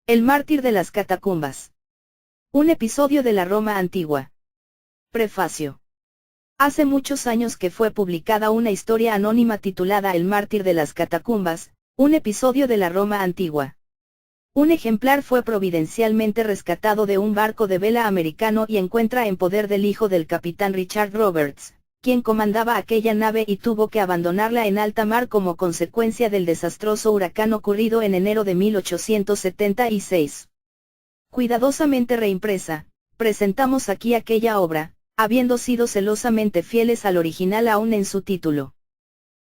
El mártir de las catacumbas. Un episodio de la Roma antigua. Prefacio. Hace muchos años que fue publicada una historia anónima titulada El mártir de las catacumbas, un episodio de la Roma antigua. Un ejemplar fue providencialmente rescatado de un barco de vela americano y encuentra en poder del hijo del capitán Richard Roberts, quien comandaba aquella nave y tuvo que abandonarla en alta mar como consecuencia del desastroso huracán ocurrido en enero de 1876. Cuidadosamente reimpresa, presentamos aquí aquella obra, habiendo sido celosamente fieles al original aún en su título.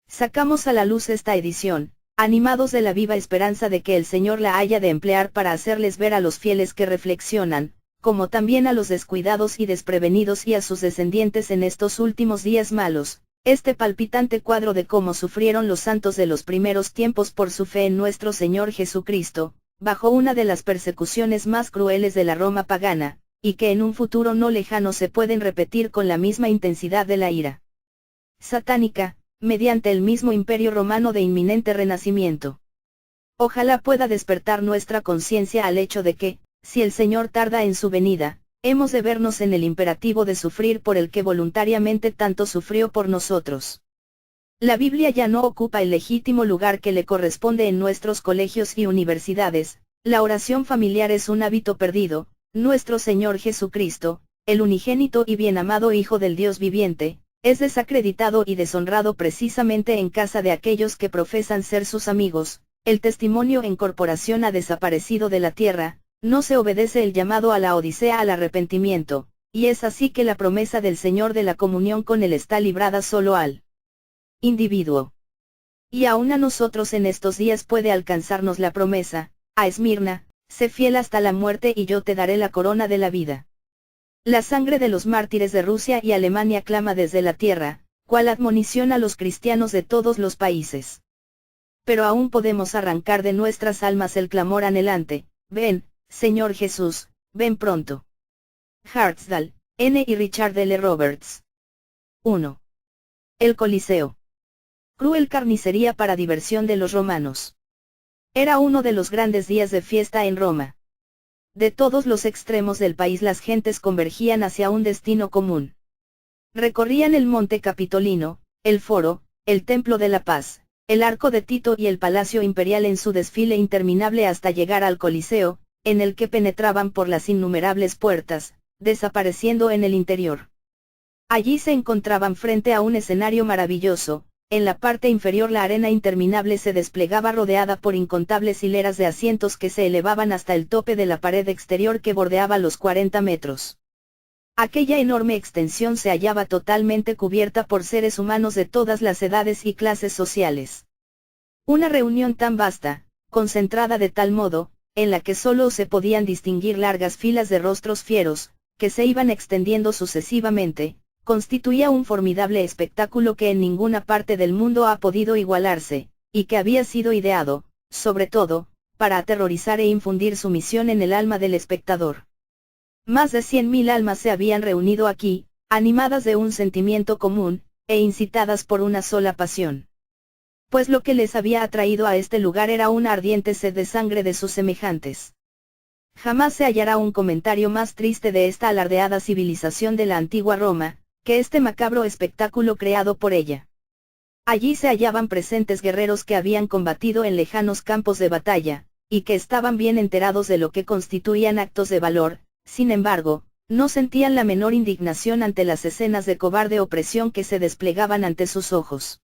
Sacamos a la luz esta edición, animados de la viva esperanza de que el Señor la haya de emplear para hacerles ver a los fieles que reflexionan, como también a los descuidados y desprevenidos y a sus descendientes en estos últimos días malos, este palpitante cuadro de cómo sufrieron los santos de los primeros tiempos por su fe en nuestro Señor Jesucristo, bajo una de las persecuciones más crueles de la Roma pagana, y que en un futuro no lejano se pueden repetir con la misma intensidad de la ira satánica, mediante el mismo imperio romano de inminente renacimiento. Ojalá pueda despertar nuestra conciencia al hecho de que, si el Señor tarda en su venida, hemos de vernos en el imperativo de sufrir por el que voluntariamente tanto sufrió por nosotros. La Biblia ya no ocupa el legítimo lugar que le corresponde en nuestros colegios y universidades, la oración familiar es un hábito perdido, nuestro Señor Jesucristo, el unigénito y bien amado Hijo del Dios viviente, es desacreditado y deshonrado precisamente en casa de aquellos que profesan ser sus amigos, el testimonio en corporación ha desaparecido de la tierra, no se obedece el llamado a la odisea al arrepentimiento, y es así que la promesa del Señor de la comunión con Él está librada solo al individuo. Y aún a nosotros en estos días puede alcanzarnos la promesa, a Esmirna, sé fiel hasta la muerte y yo te daré la corona de la vida. La sangre de los mártires de Rusia y Alemania clama desde la tierra, cual admonición a los cristianos de todos los países. Pero aún podemos arrancar de nuestras almas el clamor anhelante, ven, Señor Jesús, ven pronto. Hartsdale, N. y Richard L. Roberts. 1. El Coliseo. Cruel carnicería para diversión de los romanos. Era uno de los grandes días de fiesta en Roma. De todos los extremos del país las gentes convergían hacia un destino común. Recorrían el Monte Capitolino, el Foro, el Templo de la Paz, el Arco de Tito y el Palacio Imperial en su desfile interminable hasta llegar al Coliseo, en el que penetraban por las innumerables puertas, desapareciendo en el interior. Allí se encontraban frente a un escenario maravilloso, en la parte inferior la arena interminable se desplegaba rodeada por incontables hileras de asientos que se elevaban hasta el tope de la pared exterior que bordeaba los 40 metros. Aquella enorme extensión se hallaba totalmente cubierta por seres humanos de todas las edades y clases sociales. Una reunión tan vasta, concentrada de tal modo, en la que solo se podían distinguir largas filas de rostros fieros, que se iban extendiendo sucesivamente, constituía un formidable espectáculo que en ninguna parte del mundo ha podido igualarse, y que había sido ideado, sobre todo, para aterrorizar e infundir sumisión en el alma del espectador. Más de 100.000 almas se habían reunido aquí, animadas de un sentimiento común, e incitadas por una sola pasión. Pues lo que les había atraído a este lugar era una ardiente sed de sangre de sus semejantes. Jamás se hallará un comentario más triste de esta alardeada civilización de la antigua Roma, que este macabro espectáculo creado por ella. Allí se hallaban presentes guerreros que habían combatido en lejanos campos de batalla, y que estaban bien enterados de lo que constituían actos de valor, sin embargo, no sentían la menor indignación ante las escenas de cobarde opresión que se desplegaban ante sus ojos.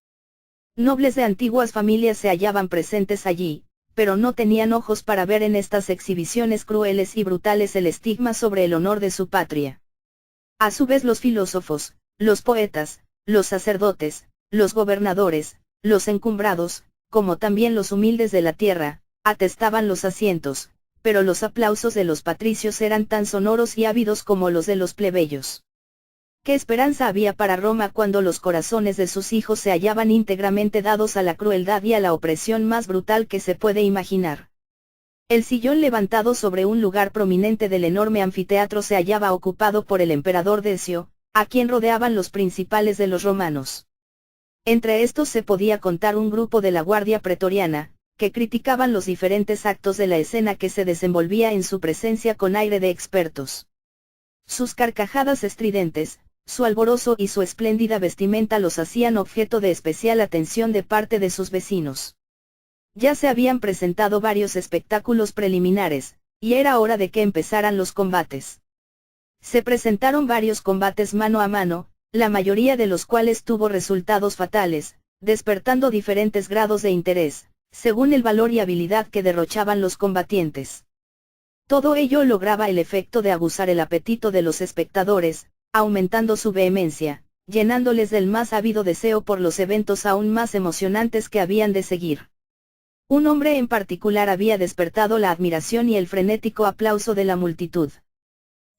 Nobles de antiguas familias se hallaban presentes allí, pero no tenían ojos para ver en estas exhibiciones crueles y brutales el estigma sobre el honor de su patria. A su vez los filósofos, los poetas, los sacerdotes, los gobernadores, los encumbrados, como también los humildes de la tierra, atestaban los asientos, pero los aplausos de los patricios eran tan sonoros y ávidos como los de los plebeyos. ¿Qué esperanza había para Roma cuando los corazones de sus hijos se hallaban íntegramente dados a la crueldad y a la opresión más brutal que se puede imaginar? El sillón levantado sobre un lugar prominente del enorme anfiteatro se hallaba ocupado por el emperador Decio, a quien rodeaban los principales de los romanos. Entre estos se podía contar un grupo de la guardia pretoriana, que criticaban los diferentes actos de la escena que se desenvolvía en su presencia con aire de expertos. Sus carcajadas estridentes, su alborozo y su espléndida vestimenta los hacían objeto de especial atención de parte de sus vecinos. Ya se habían presentado varios espectáculos preliminares, y era hora de que empezaran los combates. Se presentaron varios combates mano a mano, la mayoría de los cuales tuvo resultados fatales, despertando diferentes grados de interés, según el valor y habilidad que derrochaban los combatientes. Todo ello lograba el efecto de aguzar el apetito de los espectadores, aumentando su vehemencia, llenándoles del más ávido deseo por los eventos aún más emocionantes que habían de seguir. Un hombre en particular había despertado la admiración y el frenético aplauso de la multitud.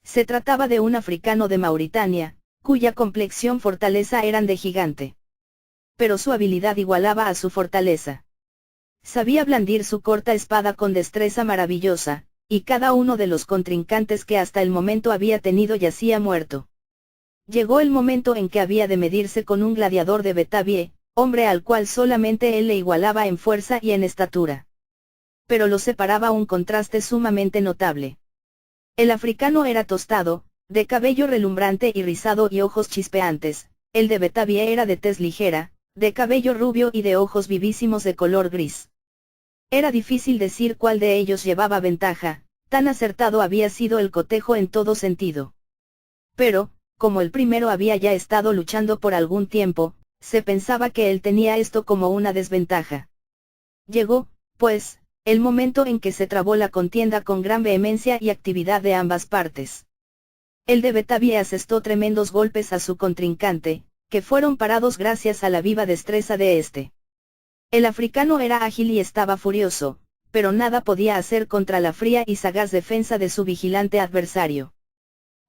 Se trataba de un africano de Mauritania, cuya complexión fortaleza eran de gigante. Pero su habilidad igualaba a su fortaleza. Sabía blandir su corta espada con destreza maravillosa, y cada uno de los contrincantes que hasta el momento había tenido yacía muerto. Llegó el momento en que había de medirse con un gladiador de Betavie, hombre al cual solamente él le igualaba en fuerza y en estatura. Pero lo separaba un contraste sumamente notable. El africano era tostado, de cabello relumbrante y rizado y ojos chispeantes, el de Betavie era de tez ligera, de cabello rubio y de ojos vivísimos de color gris. Era difícil decir cuál de ellos llevaba ventaja, tan acertado había sido el cotejo en todo sentido. Pero, como el primero había ya estado luchando por algún tiempo, se pensaba que él tenía esto como una desventaja. Llegó, pues, el momento en que se trabó la contienda con gran vehemencia y actividad de ambas partes. El de Betavie asestó tremendos golpes a su contrincante, que fueron parados gracias a la viva destreza de este. El africano era ágil y estaba furioso, pero nada podía hacer contra la fría y sagaz defensa de su vigilante adversario.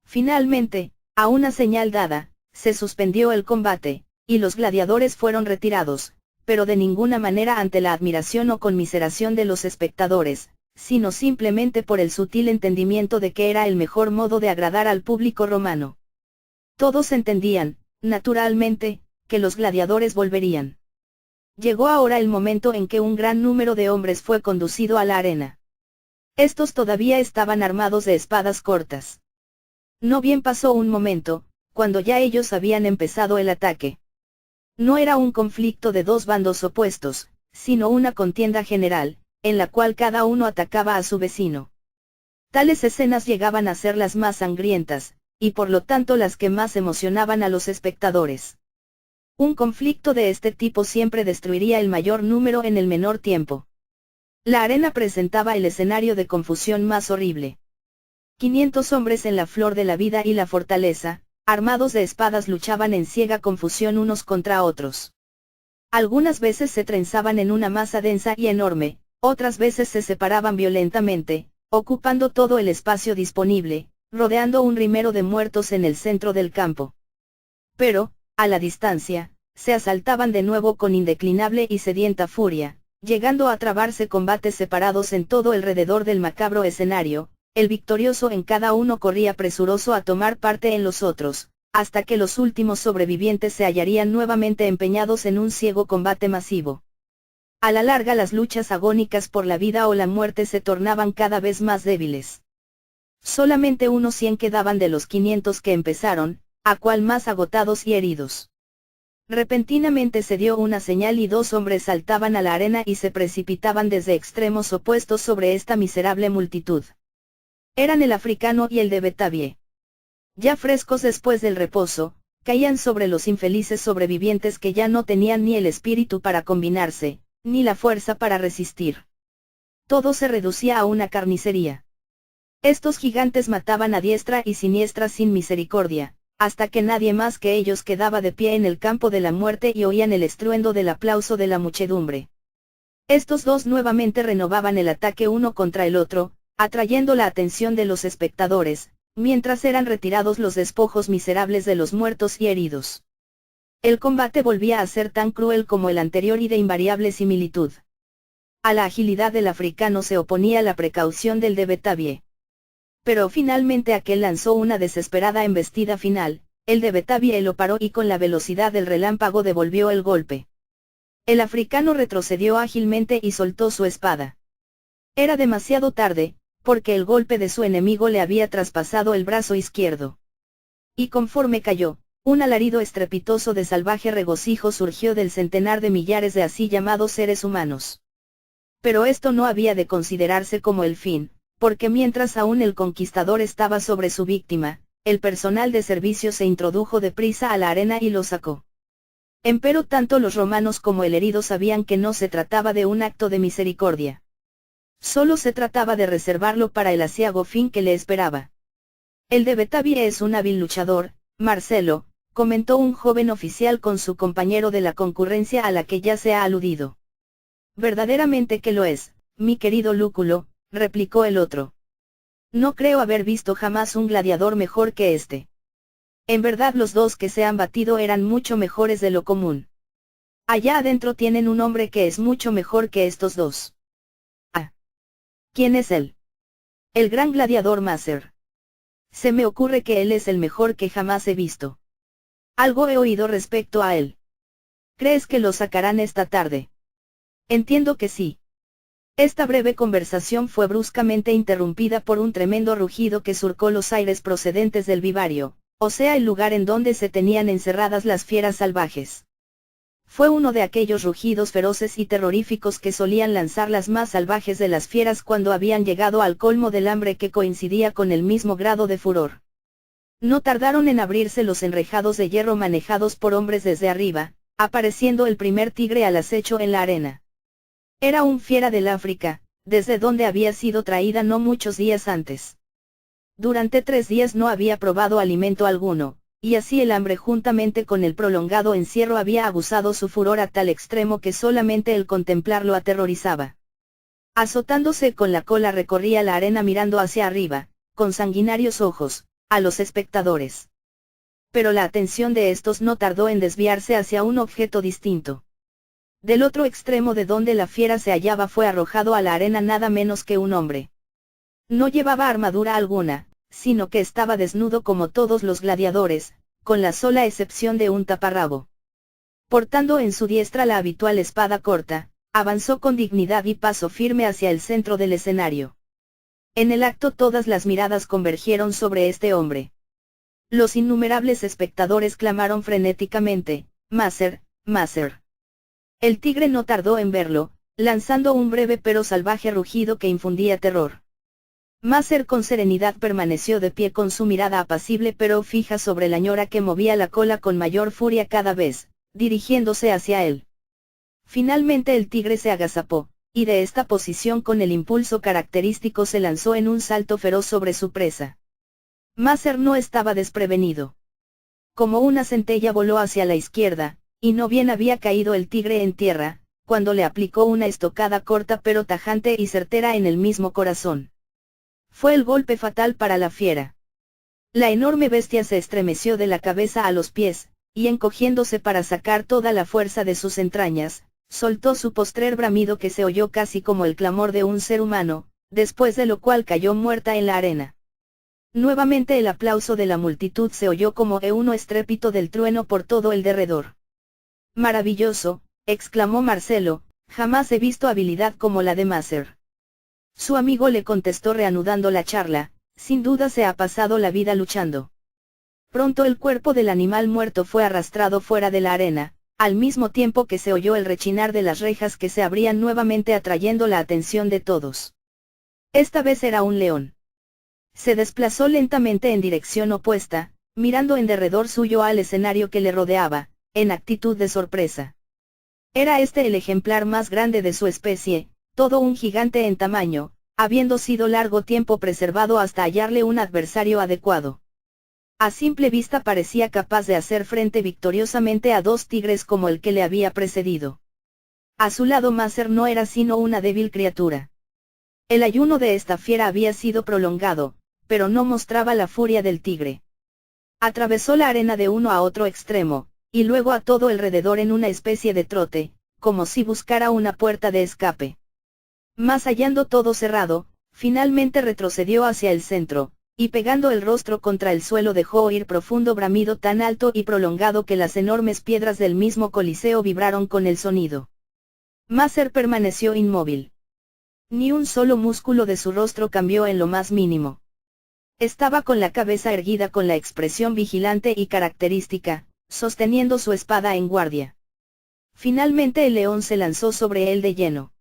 Finalmente, a una señal dada, se suspendió el combate, y los gladiadores fueron retirados, pero de ninguna manera ante la admiración o conmiseración de los espectadores, sino simplemente por el sutil entendimiento de que era el mejor modo de agradar al público romano. Todos entendían, naturalmente, que los gladiadores volverían. Llegó ahora el momento en que un gran número de hombres fue conducido a la arena. Estos todavía estaban armados de espadas cortas. No bien pasó un momento, cuando ya ellos habían empezado el ataque. No era un conflicto de dos bandos opuestos, sino una contienda general, en la cual cada uno atacaba a su vecino. Tales escenas llegaban a ser las más sangrientas, y por lo tanto las que más emocionaban a los espectadores. Un conflicto de este tipo siempre destruiría el mayor número en el menor tiempo. La arena presentaba el escenario de confusión más horrible. 500 hombres en la flor de la vida y la fortaleza, armados de espadas luchaban en ciega confusión unos contra otros. Algunas veces se trenzaban en una masa densa y enorme, otras veces se separaban violentamente, ocupando todo el espacio disponible, rodeando un rimero de muertos en el centro del campo. Pero, a la distancia, se asaltaban de nuevo con indeclinable y sedienta furia, llegando a trabarse combates separados en todo alrededor del macabro escenario. El victorioso en cada uno corría presuroso a tomar parte en los otros, hasta que los últimos sobrevivientes se hallarían nuevamente empeñados en un ciego combate masivo. A la larga las luchas agónicas por la vida o la muerte se tornaban cada vez más débiles. Solamente unos 100 quedaban de los 500 que empezaron, a cual más agotados y heridos. Repentinamente se dio una señal y dos hombres saltaban a la arena y se precipitaban desde extremos opuestos sobre esta miserable multitud. Eran el africano y el de Betavie. Ya frescos después del reposo, caían sobre los infelices sobrevivientes que ya no tenían ni el espíritu para combinarse, ni la fuerza para resistir. Todo se reducía a una carnicería. Estos gigantes mataban a diestra y siniestra sin misericordia, hasta que nadie más que ellos quedaba de pie en el campo de la muerte y oían el estruendo del aplauso de la muchedumbre. Estos dos nuevamente renovaban el ataque uno contra el otro, atrayendo la atención de los espectadores, mientras eran retirados los despojos miserables de los muertos y heridos. El combate volvía a ser tan cruel como el anterior y de invariable similitud. A la agilidad del africano se oponía la precaución del de Betavie. Pero finalmente aquel lanzó una desesperada embestida final, el de Betavie lo paró y con la velocidad del relámpago devolvió el golpe. El africano retrocedió ágilmente y soltó su espada. Era demasiado tarde, porque el golpe de su enemigo le había traspasado el brazo izquierdo. Y conforme cayó, un alarido estrepitoso de salvaje regocijo surgió del centenar de millares de así llamados seres humanos. Pero esto no había de considerarse como el fin, porque mientras aún el conquistador estaba sobre su víctima, el personal de servicio se introdujo deprisa a la arena y lo sacó. Empero tanto los romanos como el herido sabían que no se trataba de un acto de misericordia. Solo se trataba de reservarlo para el aciago fin que le esperaba. El de Betavi es un hábil luchador, Marcelo, comentó un joven oficial con su compañero de la concurrencia a la que ya se ha aludido. Verdaderamente que lo es, mi querido Lúculo, replicó el otro. No creo haber visto jamás un gladiador mejor que este. En verdad los dos que se han batido eran mucho mejores de lo común. Allá adentro tienen un hombre que es mucho mejor que estos dos. Ah. ¿Quién es él? El gran gladiador Macer. Se me ocurre que él es el mejor que jamás he visto. Algo he oído respecto a él. ¿Crees que lo sacarán esta tarde? Entiendo que sí. Esta breve conversación fue bruscamente interrumpida por un tremendo rugido que surcó los aires procedentes del vivario, o sea el lugar en donde se tenían encerradas las fieras salvajes. Fue uno de aquellos rugidos feroces y terroríficos que solían lanzar las más salvajes de las fieras cuando habían llegado al colmo del hambre que coincidía con el mismo grado de furor. No tardaron en abrirse los enrejados de hierro manejados por hombres desde arriba, apareciendo el primer tigre al acecho en la arena. Era un fiera del África, desde donde había sido traída no muchos días antes. Durante 3 días no había probado alimento alguno, y así el hambre juntamente con el prolongado encierro había aguzado su furor a tal extremo que solamente el contemplarlo aterrorizaba. Azotándose con la cola recorría la arena mirando hacia arriba, con sanguinarios ojos, a los espectadores. Pero la atención de estos no tardó en desviarse hacia un objeto distinto. Del otro extremo de donde la fiera se hallaba fue arrojado a la arena nada menos que un hombre. No llevaba armadura alguna, sino que estaba desnudo como todos los gladiadores, con la sola excepción de un taparrabo. Portando en su diestra la habitual espada corta, avanzó con dignidad y paso firme hacia el centro del escenario. En el acto todas las miradas convergieron sobre este hombre. Los innumerables espectadores clamaron frenéticamente, «Macer, Macer». El tigre no tardó en verlo, lanzando un breve pero salvaje rugido que infundía terror. Macer con serenidad permaneció de pie con su mirada apacible pero fija sobre la ñora que movía la cola con mayor furia cada vez, dirigiéndose hacia él. Finalmente el tigre se agazapó, y de esta posición con el impulso característico se lanzó en un salto feroz sobre su presa. Macer no estaba desprevenido. Como una centella voló hacia la izquierda, y no bien había caído el tigre en tierra, cuando le aplicó una estocada corta pero tajante y certera en el mismo corazón. Fue el golpe fatal para la fiera. La enorme bestia se estremeció de la cabeza a los pies, y encogiéndose para sacar toda la fuerza de sus entrañas, soltó su postrer bramido que se oyó casi como el clamor de un ser humano, después de lo cual cayó muerta en la arena. Nuevamente el aplauso de la multitud se oyó como uno estrépito del trueno por todo el derredor. «Maravilloso», exclamó Marcelo, «jamás he visto habilidad como la de Macer». Su amigo le contestó reanudando la charla, «Sin duda se ha pasado la vida luchando». Pronto el cuerpo del animal muerto fue arrastrado fuera de la arena, al mismo tiempo que se oyó el rechinar de las rejas que se abrían nuevamente atrayendo la atención de todos. Esta vez era un león. Se desplazó lentamente en dirección opuesta, mirando en derredor suyo al escenario que le rodeaba, en actitud de sorpresa. Era este el ejemplar más grande de su especie, todo un gigante en tamaño, habiendo sido largo tiempo preservado hasta hallarle un adversario adecuado. A simple vista parecía capaz de hacer frente victoriosamente a 2 tigres como el que le había precedido. A su lado Macer no era sino una débil criatura. El ayuno de esta fiera había sido prolongado, pero no mostraba la furia del tigre. Atravesó la arena de uno a otro extremo, y luego a todo alrededor en una especie de trote, como si buscara una puerta de escape. Mas hallando todo cerrado, finalmente retrocedió hacia el centro, y pegando el rostro contra el suelo dejó oír profundo bramido tan alto y prolongado que las enormes piedras del mismo Coliseo vibraron con el sonido. Maser permaneció inmóvil. Ni un solo músculo de su rostro cambió en lo más mínimo. Estaba con la cabeza erguida con la expresión vigilante y característica, sosteniendo su espada en guardia. Finalmente el león se lanzó sobre él de lleno.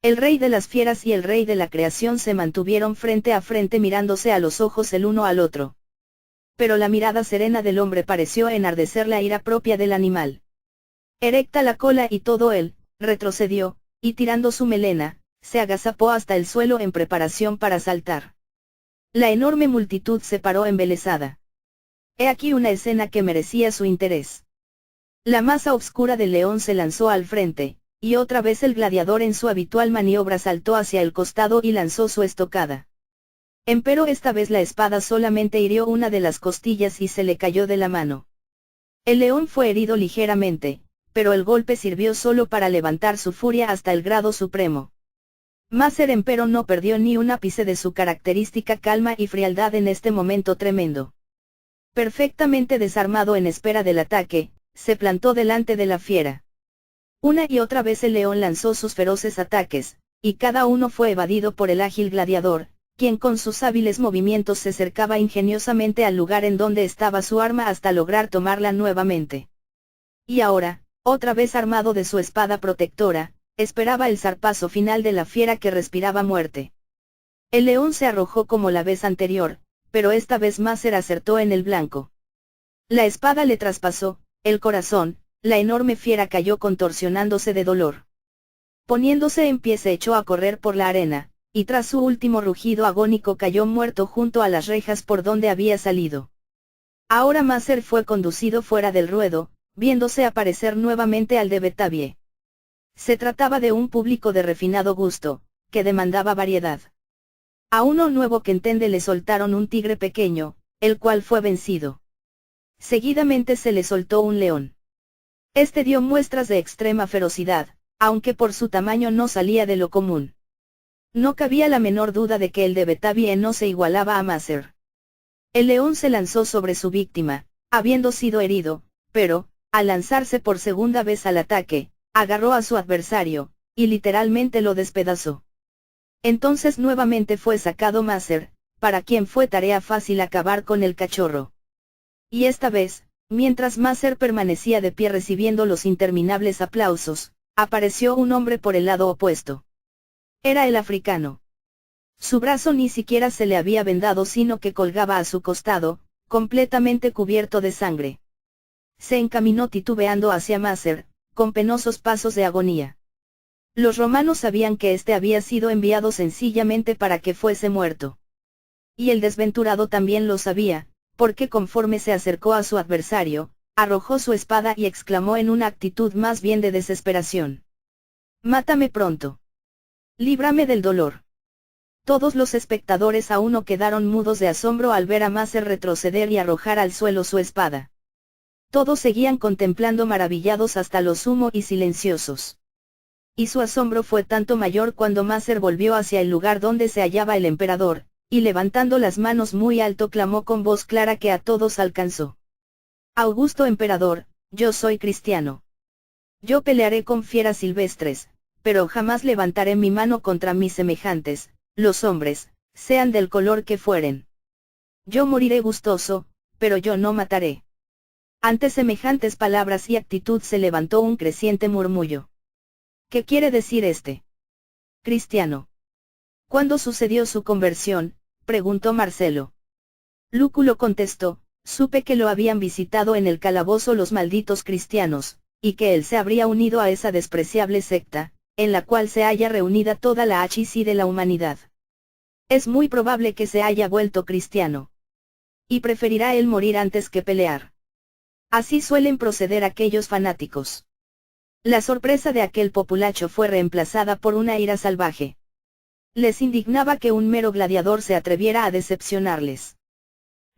El rey de las fieras y el rey de la creación se mantuvieron frente a frente mirándose a los ojos el uno al otro. Pero la mirada serena del hombre pareció enardecer la ira propia del animal. Erecta la cola y todo él, retrocedió, y tirando su melena, se agazapó hasta el suelo en preparación para saltar. La enorme multitud se paró embelesada. He aquí una escena que merecía su interés. La masa oscura del león se lanzó al frente, y otra vez el gladiador en su habitual maniobra saltó hacia el costado y lanzó su estocada. Empero esta vez la espada solamente hirió una de las costillas y se le cayó de la mano. El león fue herido ligeramente, pero el golpe sirvió solo para levantar su furia hasta el grado supremo. Maser empero no perdió ni un ápice de su característica calma y frialdad en este momento tremendo. Perfectamente desarmado en espera del ataque, se plantó delante de la fiera. Una y otra vez el león lanzó sus feroces ataques, y cada uno fue evadido por el ágil gladiador, quien con sus hábiles movimientos se acercaba ingeniosamente al lugar en donde estaba su arma hasta lograr tomarla nuevamente. Y ahora, otra vez armado de su espada protectora, esperaba el zarpazo final de la fiera que respiraba muerte. El león se arrojó como la vez anterior, pero esta vez Maser acertó en el blanco. La espada le traspasó el corazón, la enorme fiera cayó contorsionándose de dolor. Poniéndose en pie se echó a correr por la arena, y tras su último rugido agónico cayó muerto junto a las rejas por donde había salido. Ahora Maser fue conducido fuera del ruedo, viéndose aparecer nuevamente al de Betavie. Se trataba de un público de refinado gusto, que demandaba variedad. A uno nuevo que entende le soltaron un tigre pequeño, el cual fue vencido. Seguidamente se le soltó un león. Este dio muestras de extrema ferocidad, aunque por su tamaño no salía de lo común. No cabía la menor duda de que el de Betavie no se igualaba a Maser. El león se lanzó sobre su víctima, habiendo sido herido, pero, al lanzarse por segunda vez al ataque, agarró a su adversario, y literalmente lo despedazó. Entonces nuevamente fue sacado Maser, para quien fue tarea fácil acabar con el cachorro. Y esta vez, mientras Maser permanecía de pie recibiendo los interminables aplausos, apareció un hombre por el lado opuesto. Era el africano. Su brazo ni siquiera se le había vendado sino que colgaba a su costado, completamente cubierto de sangre. Se encaminó titubeando hacia Maser, con penosos pasos de agonía. Los romanos sabían que éste había sido enviado sencillamente para que fuese muerto. Y el desventurado también lo sabía, porque conforme se acercó a su adversario, arrojó su espada y exclamó en una actitud más bien de desesperación: «Mátame pronto. Líbrame del dolor». Todos los espectadores a uno quedaron mudos de asombro al ver a Maser retroceder y arrojar al suelo su espada. Todos seguían contemplando maravillados hasta lo sumo y silenciosos. Y su asombro fue tanto mayor cuando Maser volvió hacia el lugar donde se hallaba el emperador, y levantando las manos muy alto clamó con voz clara que a todos alcanzó: «Augusto emperador, yo soy cristiano. Yo pelearé con fieras silvestres, pero jamás levantaré mi mano contra mis semejantes, los hombres, sean del color que fueren. Yo moriré gustoso, pero yo no mataré». Ante semejantes palabras y actitud se levantó un creciente murmullo. ¿Qué quiere decir este cristiano? ¿Cuándo sucedió su conversión?, preguntó Marcelo. Lúculo contestó: supe que lo habían visitado en el calabozo los malditos cristianos, y que él se habría unido a esa despreciable secta, en la cual se halla reunida toda la hachís de la humanidad. Es muy probable que se haya vuelto cristiano. Y preferirá él morir antes que pelear. Así suelen proceder aquellos fanáticos. La sorpresa de aquel populacho fue reemplazada por una ira salvaje. Les indignaba que un mero gladiador se atreviera a decepcionarles.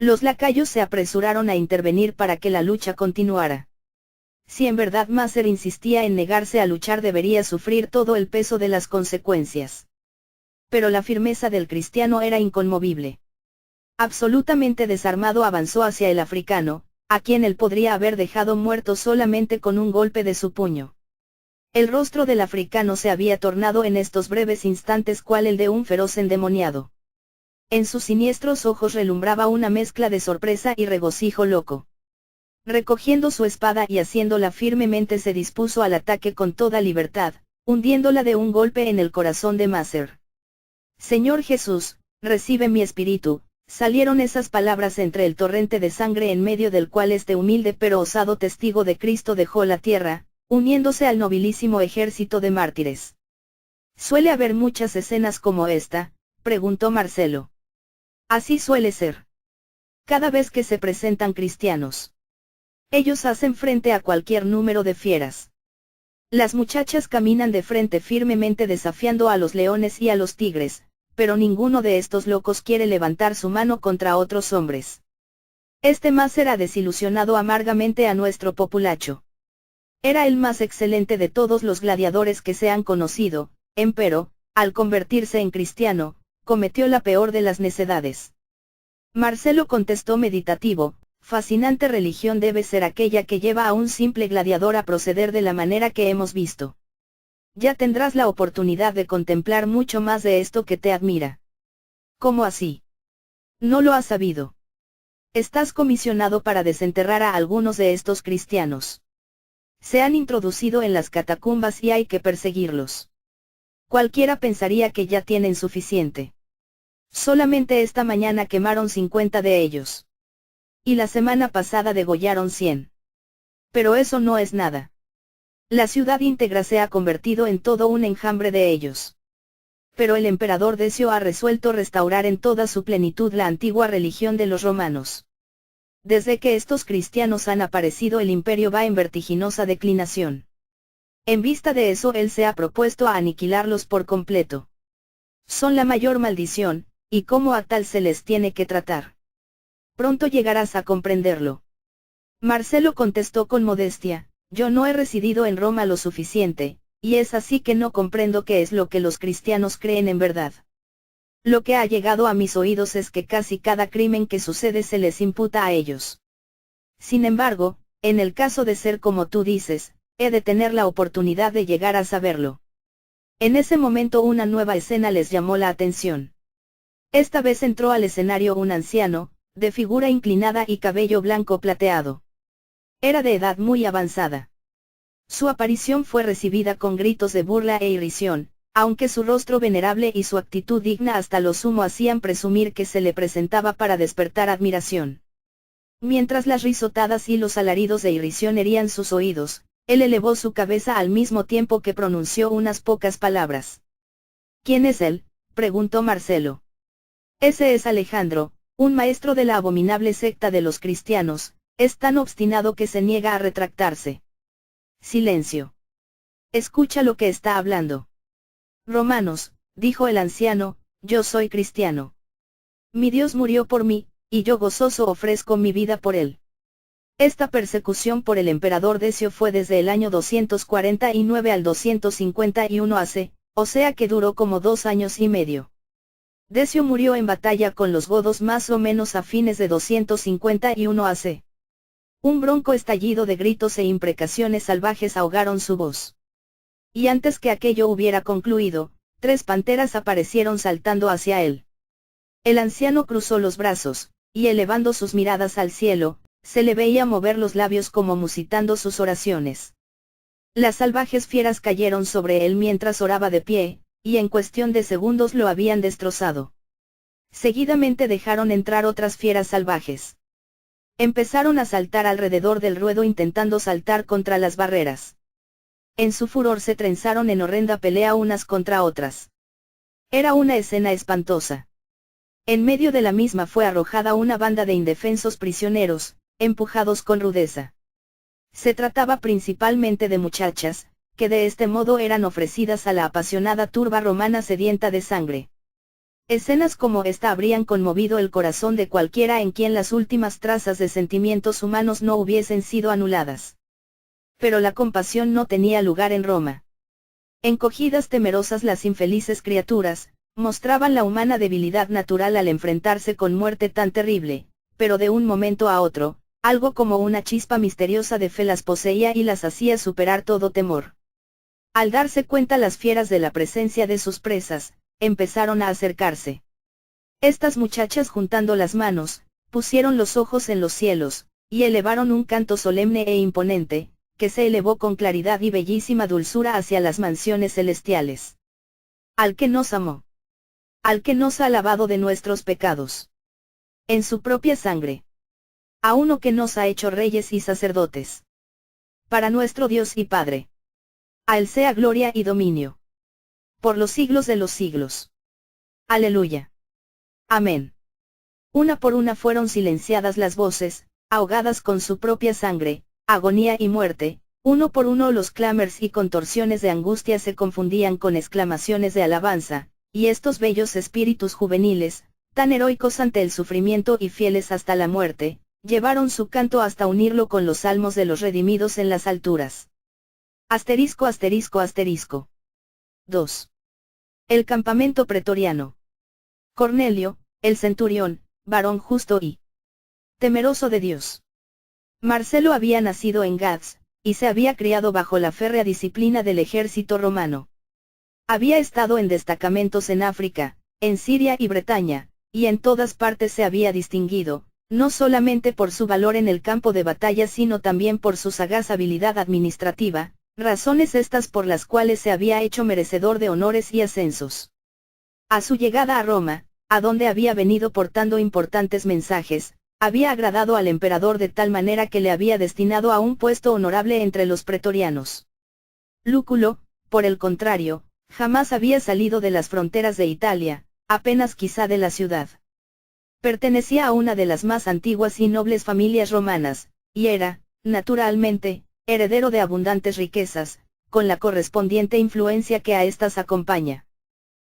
Los lacayos se apresuraron a intervenir para que la lucha continuara. Si en verdad Maser insistía en negarse a luchar debería sufrir todo el peso de las consecuencias. Pero la firmeza del cristiano era inconmovible. Absolutamente desarmado avanzó hacia el africano, a quien él podría haber dejado muerto solamente con un golpe de su puño. El rostro del africano se había tornado en estos breves instantes cual el de un feroz endemoniado. En sus siniestros ojos relumbraba una mezcla de sorpresa y regocijo loco. Recogiendo su espada y haciéndola firmemente se dispuso al ataque con toda libertad, hundiéndola de un golpe en el corazón de Maser. Señor Jesús, recibe mi espíritu, salieron esas palabras entre el torrente de sangre en medio del cual este humilde pero osado testigo de Cristo dejó la tierra, uniéndose al nobilísimo ejército de mártires. ¿Suele haber muchas escenas como esta?, preguntó Marcelo. Así suele ser. Cada vez que se presentan cristianos. Ellos hacen frente a cualquier número de fieras. Las muchachas caminan de frente firmemente desafiando a los leones y a los tigres, pero ninguno de estos locos quiere levantar su mano contra otros hombres. Este Maser ha desilusionado amargamente a nuestro populacho. Era el más excelente de todos los gladiadores que se han conocido, empero, al convertirse en cristiano, cometió la peor de las necedades. Marcelo contestó meditativo, fascinante religión debe ser aquella que lleva a un simple gladiador a proceder de la manera que hemos visto. Ya tendrás la oportunidad de contemplar mucho más de esto que te admira. ¿Cómo así? No lo has sabido. Estás comisionado para desenterrar a algunos de estos cristianos. Se han introducido en las catacumbas y hay que perseguirlos. Cualquiera pensaría que ya tienen suficiente. Solamente esta mañana quemaron 50 de ellos. Y la semana pasada degollaron 100. Pero eso no es nada. La ciudad íntegra se ha convertido en todo un enjambre de ellos. Pero el emperador Decio ha resuelto restaurar en toda su plenitud la antigua religión de los romanos. Desde que estos cristianos han aparecido el imperio va en vertiginosa declinación. En vista de eso él se ha propuesto a aniquilarlos por completo. Son la mayor maldición, y como a tal se les tiene que tratar. Pronto llegarás a comprenderlo. Marcelo contestó con modestia, yo no he residido en Roma lo suficiente, y es así que no comprendo qué es lo que los cristianos creen en verdad. Lo que ha llegado a mis oídos es que casi cada crimen que sucede se les imputa a ellos. Sin embargo, en el caso de ser como tú dices, he de tener la oportunidad de llegar a saberlo. En ese momento una nueva escena les llamó la atención. Esta vez entró al escenario un anciano, de figura inclinada y cabello blanco plateado. Era de edad muy avanzada. Su aparición fue recibida con gritos de burla e irrisión, aunque su rostro venerable y su actitud digna hasta lo sumo hacían presumir que se le presentaba para despertar admiración. Mientras las risotadas y los alaridos de irrisión herían sus oídos, él elevó su cabeza al mismo tiempo que pronunció unas pocas palabras. ¿Quién es él?, preguntó Marcelo. Ese es Alejandro, un maestro de la abominable secta de los cristianos, es tan obstinado que se niega a retractarse. Silencio. Escucha lo que está hablando. Romanos, dijo el anciano, yo soy cristiano. Mi Dios murió por mí, y yo gozoso ofrezco mi vida por él. Esta persecución por el emperador Decio fue desde el año 249 al 251 AC, o sea que duró como 2 años y medio. Decio murió en batalla con los godos más o menos a fines de 251 AC. Un bronco estallido de gritos e imprecaciones salvajes ahogaron su voz. Y antes que aquello hubiera concluido, 3 panteras aparecieron saltando hacia él. El anciano cruzó los brazos, y elevando sus miradas al cielo, se le veía mover los labios como musitando sus oraciones. Las salvajes fieras cayeron sobre él mientras oraba de pie, y en cuestión de segundos lo habían destrozado. Seguidamente dejaron entrar otras fieras salvajes. Empezaron a saltar alrededor del ruedo intentando saltar contra las barreras. En su furor se trenzaron en horrenda pelea unas contra otras. Era una escena espantosa. En medio de la misma fue arrojada una banda de indefensos prisioneros, empujados con rudeza. Se trataba principalmente de muchachas, que de este modo eran ofrecidas a la apasionada turba romana sedienta de sangre. Escenas como esta habrían conmovido el corazón de cualquiera en quien las últimas trazas de sentimientos humanos no hubiesen sido anuladas. Pero la compasión no tenía lugar en Roma. Encogidas temerosas las infelices criaturas, mostraban la humana debilidad natural al enfrentarse con muerte tan terrible, pero de un momento a otro, algo como una chispa misteriosa de fe las poseía y las hacía superar todo temor. Al darse cuenta las fieras de la presencia de sus presas, empezaron a acercarse. Estas muchachas, juntando las manos, pusieron los ojos en los cielos, y elevaron un canto solemne e imponente, que se elevó con claridad y bellísima dulzura hacia las mansiones celestiales. Al que nos amó. Al que nos ha lavado de nuestros pecados. En su propia sangre. A uno que nos ha hecho reyes y sacerdotes. Para nuestro Dios y Padre. A él sea gloria y dominio. Por los siglos de los siglos. Aleluya. Amén. Una por una fueron silenciadas las voces, ahogadas con su propia sangre, agonía y muerte. Uno por uno los clamores y contorsiones de angustia se confundían con exclamaciones de alabanza, y estos bellos espíritus juveniles, tan heroicos ante el sufrimiento y fieles hasta la muerte, llevaron su canto hasta unirlo con los salmos de los redimidos en las alturas. Asterisco asterisco asterisco. 2. El campamento pretoriano. Cornelio, el centurión, varón justo y temeroso de Dios. Marcelo había nacido en Gades, y se había criado bajo la férrea disciplina del ejército romano. Había estado en destacamentos en África, en Siria y Bretaña, y en todas partes se había distinguido, no solamente por su valor en el campo de batalla sino también por su sagaz habilidad administrativa, razones estas por las cuales se había hecho merecedor de honores y ascensos. A su llegada a Roma, a donde había venido portando importantes mensajes, había agradado al emperador de tal manera que le había destinado a un puesto honorable entre los pretorianos. Lúculo, por el contrario, jamás había salido de las fronteras de Italia, apenas quizá de la ciudad. Pertenecía a una de las más antiguas y nobles familias romanas, y era, naturalmente, heredero de abundantes riquezas, con la correspondiente influencia que a estas acompaña.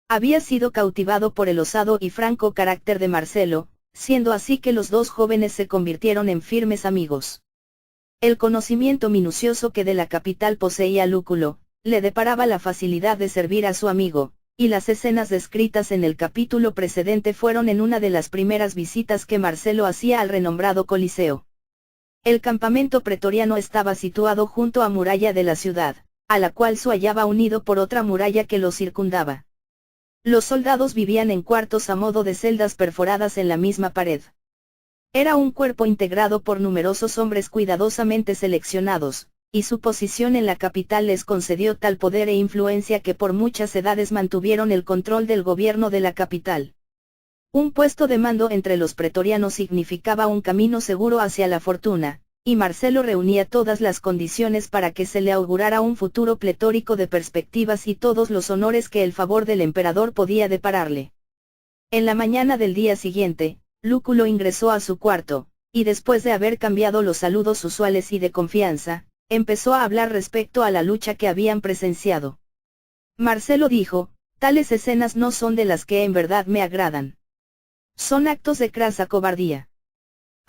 Había sido cautivado por el osado y franco carácter de Marcelo, siendo así que los dos jóvenes se convirtieron en firmes amigos. El conocimiento minucioso que de la capital poseía Lúculo, le deparaba la facilidad de servir a su amigo, y las escenas descritas en el capítulo precedente fueron en una de las primeras visitas que Marcelo hacía al renombrado Coliseo. El campamento pretoriano estaba situado junto a muralla de la ciudad, a la cual se hallaba unido por otra muralla que lo circundaba. Los soldados vivían en cuartos a modo de celdas perforadas en la misma pared. Era un cuerpo integrado por numerosos hombres cuidadosamente seleccionados, y su posición en la capital les concedió tal poder e influencia que por muchas edades mantuvieron el control del gobierno de la capital. Un puesto de mando entre los pretorianos significaba un camino seguro hacia la fortuna, y Marcelo reunía todas las condiciones para que se le augurara un futuro pletórico de perspectivas y todos los honores que el favor del emperador podía depararle. En la mañana del día siguiente, Lúculo ingresó a su cuarto, y después de haber cambiado los saludos usuales y de confianza, empezó a hablar respecto a la lucha que habían presenciado. Marcelo dijo, tales escenas no son de las que en verdad me agradan. Son actos de crasa cobardía.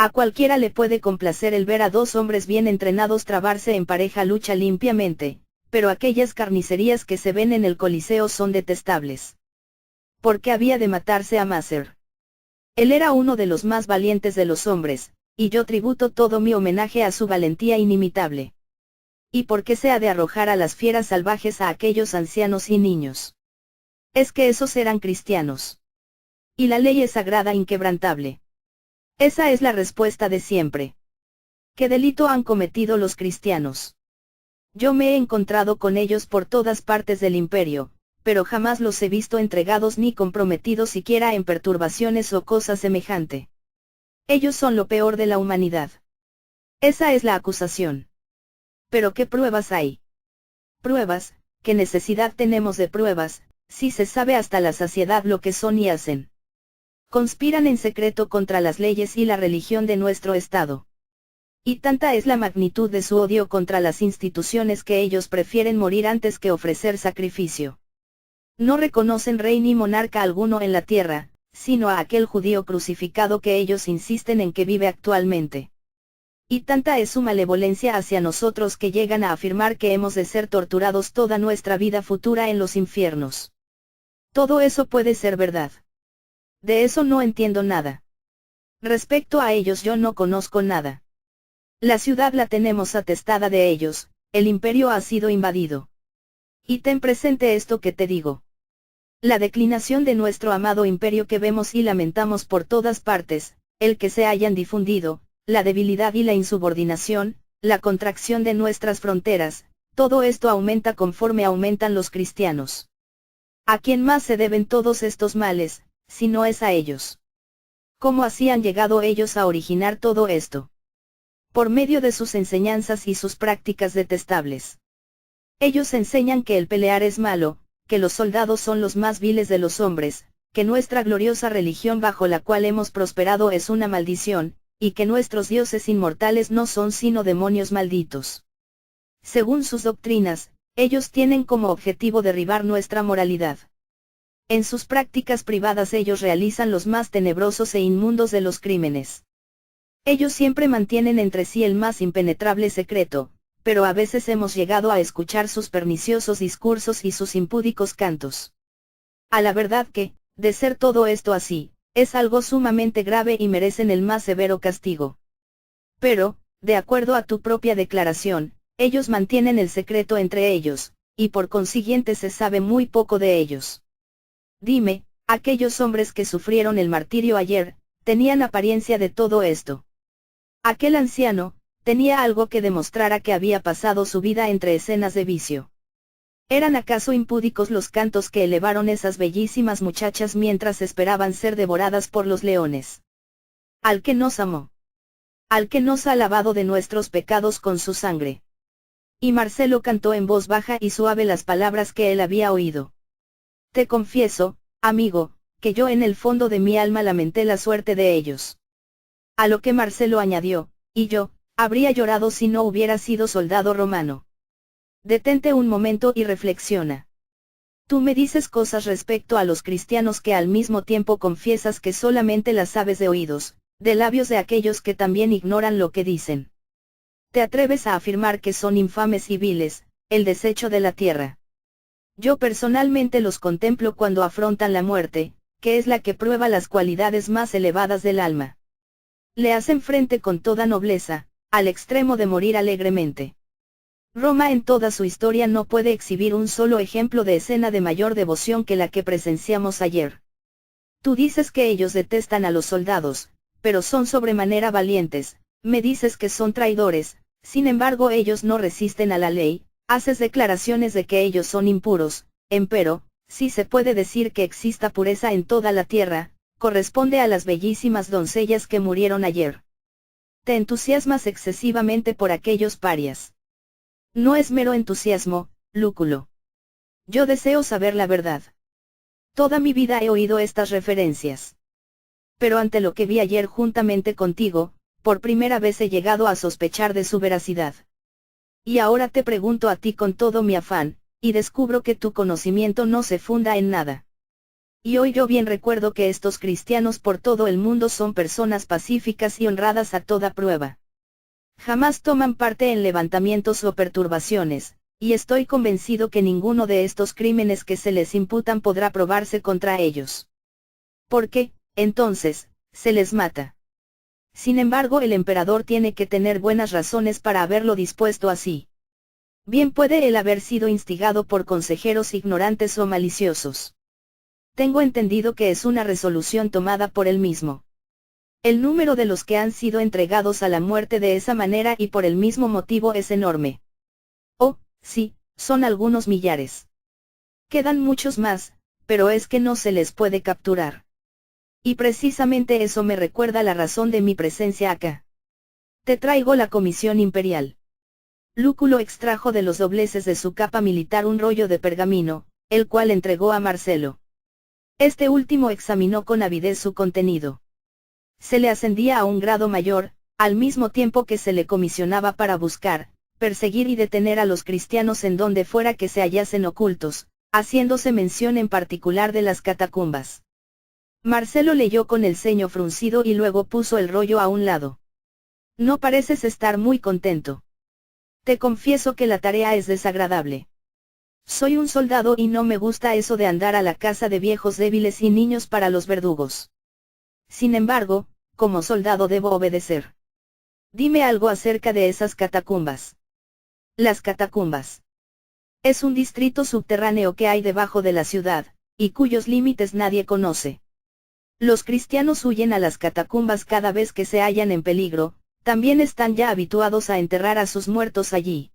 A cualquiera le puede complacer el ver a dos hombres bien entrenados trabarse en pareja lucha limpiamente, pero aquellas carnicerías que se ven en el Coliseo son detestables. ¿Por qué había de matarse a Macer? Él era uno de los más valientes de los hombres, y yo tributo todo mi homenaje a su valentía inimitable. ¿Y por qué se ha de arrojar a las fieras salvajes a aquellos ancianos y niños? Es que esos eran cristianos. Y la ley es sagrada inquebrantable. Esa es la respuesta de siempre. ¿Qué delito han cometido los cristianos? Yo me he encontrado con ellos por todas partes del imperio, pero jamás los he visto entregados ni comprometidos siquiera en perturbaciones o cosa semejante. Ellos son lo peor de la humanidad. Esa es la acusación. ¿Pero qué pruebas hay? Pruebas, ¿qué necesidad tenemos de pruebas, si se sabe hasta la saciedad lo que son y hacen? Conspiran en secreto contra las leyes y la religión de nuestro Estado. Y tanta es la magnitud de su odio contra las instituciones que ellos prefieren morir antes que ofrecer sacrificio. No reconocen rey ni monarca alguno en la tierra, sino a aquel judío crucificado que ellos insisten en que vive actualmente. Y tanta es su malevolencia hacia nosotros que llegan a afirmar que hemos de ser torturados toda nuestra vida futura en los infiernos. Todo eso puede ser verdad. De eso no entiendo nada. Respecto a ellos yo no conozco nada. La ciudad la tenemos atestada de ellos, el imperio ha sido invadido. Y ten presente esto que te digo. La declinación de nuestro amado imperio que vemos y lamentamos por todas partes, el que se hayan difundido, la debilidad y la insubordinación, la contracción de nuestras fronteras, todo esto aumenta conforme aumentan los cristianos. ¿A quién más se deben todos estos males, si no es a ellos? ¿Cómo así han llegado ellos a originar todo esto? Por medio de sus enseñanzas y sus prácticas detestables. Ellos enseñan que el pelear es malo, que los soldados son los más viles de los hombres, que nuestra gloriosa religión bajo la cual hemos prosperado es una maldición, y que nuestros dioses inmortales no son sino demonios malditos. Según sus doctrinas, ellos tienen como objetivo derribar nuestra moralidad. En sus prácticas privadas ellos realizan los más tenebrosos e inmundos de los crímenes. Ellos siempre mantienen entre sí el más impenetrable secreto, pero a veces hemos llegado a escuchar sus perniciosos discursos y sus impúdicos cantos. A la verdad que, de ser todo esto así, es algo sumamente grave y merecen el más severo castigo. Pero, de acuerdo a tu propia declaración, ellos mantienen el secreto entre ellos, y por consiguiente se sabe muy poco de ellos. Dime, aquellos hombres que sufrieron el martirio ayer, tenían apariencia de todo esto. Aquel anciano, tenía algo que demostrara que había pasado su vida entre escenas de vicio. ¿Eran acaso impúdicos los cantos que elevaron esas bellísimas muchachas mientras esperaban ser devoradas por los leones? Al que nos amó. Al que nos ha lavado de nuestros pecados con su sangre. Y Marcelo cantó en voz baja y suave las palabras que él había oído. Te confieso, amigo, que yo en el fondo de mi alma lamenté la suerte de ellos. A lo que Marcelo añadió, y yo, habría llorado si no hubiera sido soldado romano. Detente un momento y reflexiona. Tú me dices cosas respecto a los cristianos que al mismo tiempo confiesas que solamente las sabes de oídos, de labios de aquellos que también ignoran lo que dicen. Te atreves a afirmar que son infames y viles, el desecho de la tierra. Yo personalmente los contemplo cuando afrontan la muerte, que es la que prueba las cualidades más elevadas del alma. Le hacen frente con toda nobleza, al extremo de morir alegremente. Roma en toda su historia no puede exhibir un solo ejemplo de escena de mayor devoción que la que presenciamos ayer. Tú dices que ellos detestan a los soldados, pero son sobremanera valientes, me dices que son traidores, sin embargo ellos no resisten a la ley, haces declaraciones de que ellos son impuros, empero, si se puede decir que exista pureza en toda la tierra, corresponde a las bellísimas doncellas que murieron ayer. Te entusiasmas excesivamente por aquellos parias. No es mero entusiasmo, Lúculo. Yo deseo saber la verdad. Toda mi vida he oído estas referencias. Pero ante lo que vi ayer juntamente contigo, por primera vez he llegado a sospechar de su veracidad. Y ahora te pregunto a ti con todo mi afán, y descubro que tu conocimiento no se funda en nada. Y hoy yo bien recuerdo que estos cristianos por todo el mundo son personas pacíficas y honradas a toda prueba. Jamás toman parte en levantamientos o perturbaciones, y estoy convencido que ninguno de estos crímenes que se les imputan podrá probarse contra ellos. Porque, entonces, se les mata. Sin embargo, el emperador tiene que tener buenas razones para haberlo dispuesto así. Bien puede él haber sido instigado por consejeros ignorantes o maliciosos. Tengo entendido que es una resolución tomada por él mismo. El número de los que han sido entregados a la muerte de esa manera y por el mismo motivo es enorme. Oh, sí, son algunos millares. Quedan muchos más, pero es que no se les puede capturar. Y precisamente eso me recuerda la razón de mi presencia acá. Te traigo la comisión imperial. Lúculo extrajo de los dobleces de su capa militar un rollo de pergamino, el cual entregó a Marcelo. Este último examinó con avidez su contenido. Se le ascendía a un grado mayor, al mismo tiempo que se le comisionaba para buscar, perseguir y detener a los cristianos en donde fuera que se hallasen ocultos, haciéndose mención en particular de las catacumbas. Marcelo leyó con el ceño fruncido y luego puso el rollo a un lado. No pareces estar muy contento. Te confieso que la tarea es desagradable. Soy un soldado y no me gusta eso de andar a la caza de viejos débiles y niños para los verdugos. Sin embargo, como soldado debo obedecer. Dime algo acerca de esas catacumbas. Las catacumbas. Es un distrito subterráneo que hay debajo de la ciudad, y cuyos límites nadie conoce. Los cristianos huyen a las catacumbas cada vez que se hallan en peligro, también están ya habituados a enterrar a sus muertos allí.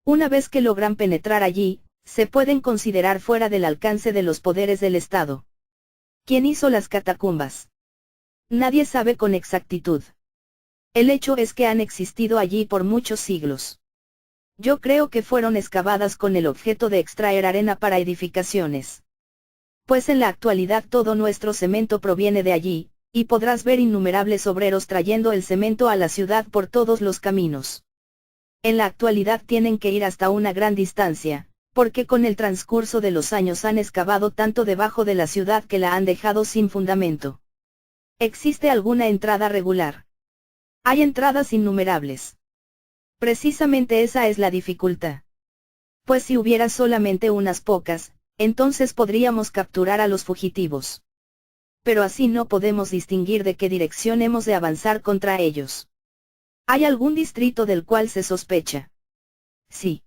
Una vez que logran penetrar allí, se pueden considerar fuera del alcance de los poderes del Estado. ¿Quién hizo las catacumbas? Nadie sabe con exactitud. El hecho es que han existido allí por muchos siglos. Yo creo que fueron excavadas con el objeto de extraer arena para edificaciones. Pues en la actualidad todo nuestro cemento proviene de allí, y podrás ver innumerables obreros trayendo el cemento a la ciudad por todos los caminos. En la actualidad tienen que ir hasta una gran distancia, porque con el transcurso de los años han excavado tanto debajo de la ciudad que la han dejado sin fundamento. ¿Existe alguna entrada regular? Hay entradas innumerables. Precisamente esa es la dificultad. Pues si hubiera solamente unas pocas, entonces podríamos capturar a los fugitivos. Pero así no podemos distinguir de qué dirección hemos de avanzar contra ellos. ¿Hay algún distrito del cual se sospecha? Sí.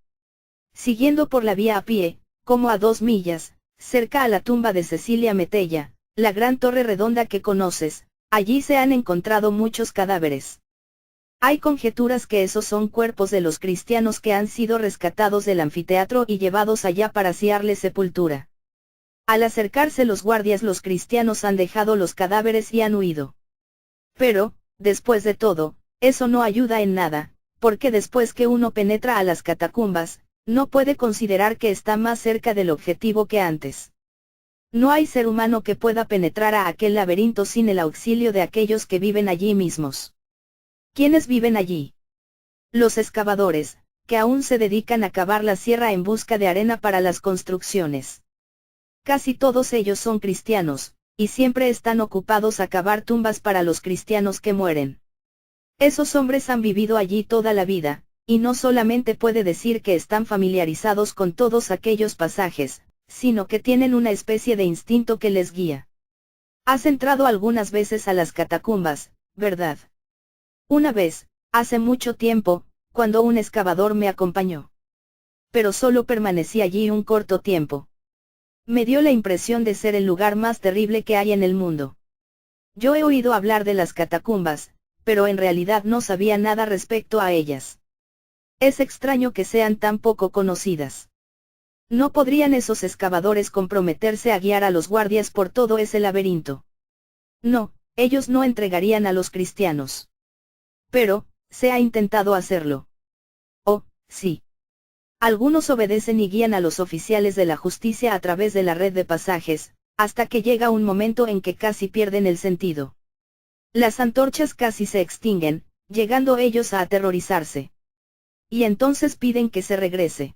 Siguiendo por la vía a pie, como a 2 millas, cerca a la tumba de Cecilia Metella, la gran torre redonda que conoces, allí se han encontrado muchos cadáveres. Hay conjeturas que esos son cuerpos de los cristianos que han sido rescatados del anfiteatro y llevados allá para asearles sepultura. Al acercarse los guardias, los cristianos han dejado los cadáveres y han huido. Pero, después de todo, eso no ayuda en nada, porque después que uno penetra a las catacumbas, no puede considerar que está más cerca del objetivo que antes. No hay ser humano que pueda penetrar a aquel laberinto sin el auxilio de aquellos que viven allí mismos. ¿Quiénes viven allí? Los excavadores, que aún se dedican a cavar la sierra en busca de arena para las construcciones. Casi todos ellos son cristianos, y siempre están ocupados a cavar tumbas para los cristianos que mueren. Esos hombres han vivido allí toda la vida, y no solamente puede decir que están familiarizados con todos aquellos pasajes, sino que tienen una especie de instinto que les guía. Has entrado algunas veces a las catacumbas, ¿verdad? Una vez, hace mucho tiempo, cuando un excavador me acompañó. Pero solo permanecí allí un corto tiempo. Me dio la impresión de ser el lugar más terrible que hay en el mundo. Yo he oído hablar de las catacumbas, pero en realidad no sabía nada respecto a ellas. Es extraño que sean tan poco conocidas. ¿No podrían esos excavadores comprometerse a guiar a los guardias por todo ese laberinto? No, ellos no entregarían a los cristianos. Pero, se ha intentado hacerlo. Oh, sí. Algunos obedecen y guían a los oficiales de la justicia a través de la red de pasajes, hasta que llega un momento en que casi pierden el sentido. Las antorchas casi se extinguen, llegando ellos a aterrorizarse. Y entonces piden que se regrese.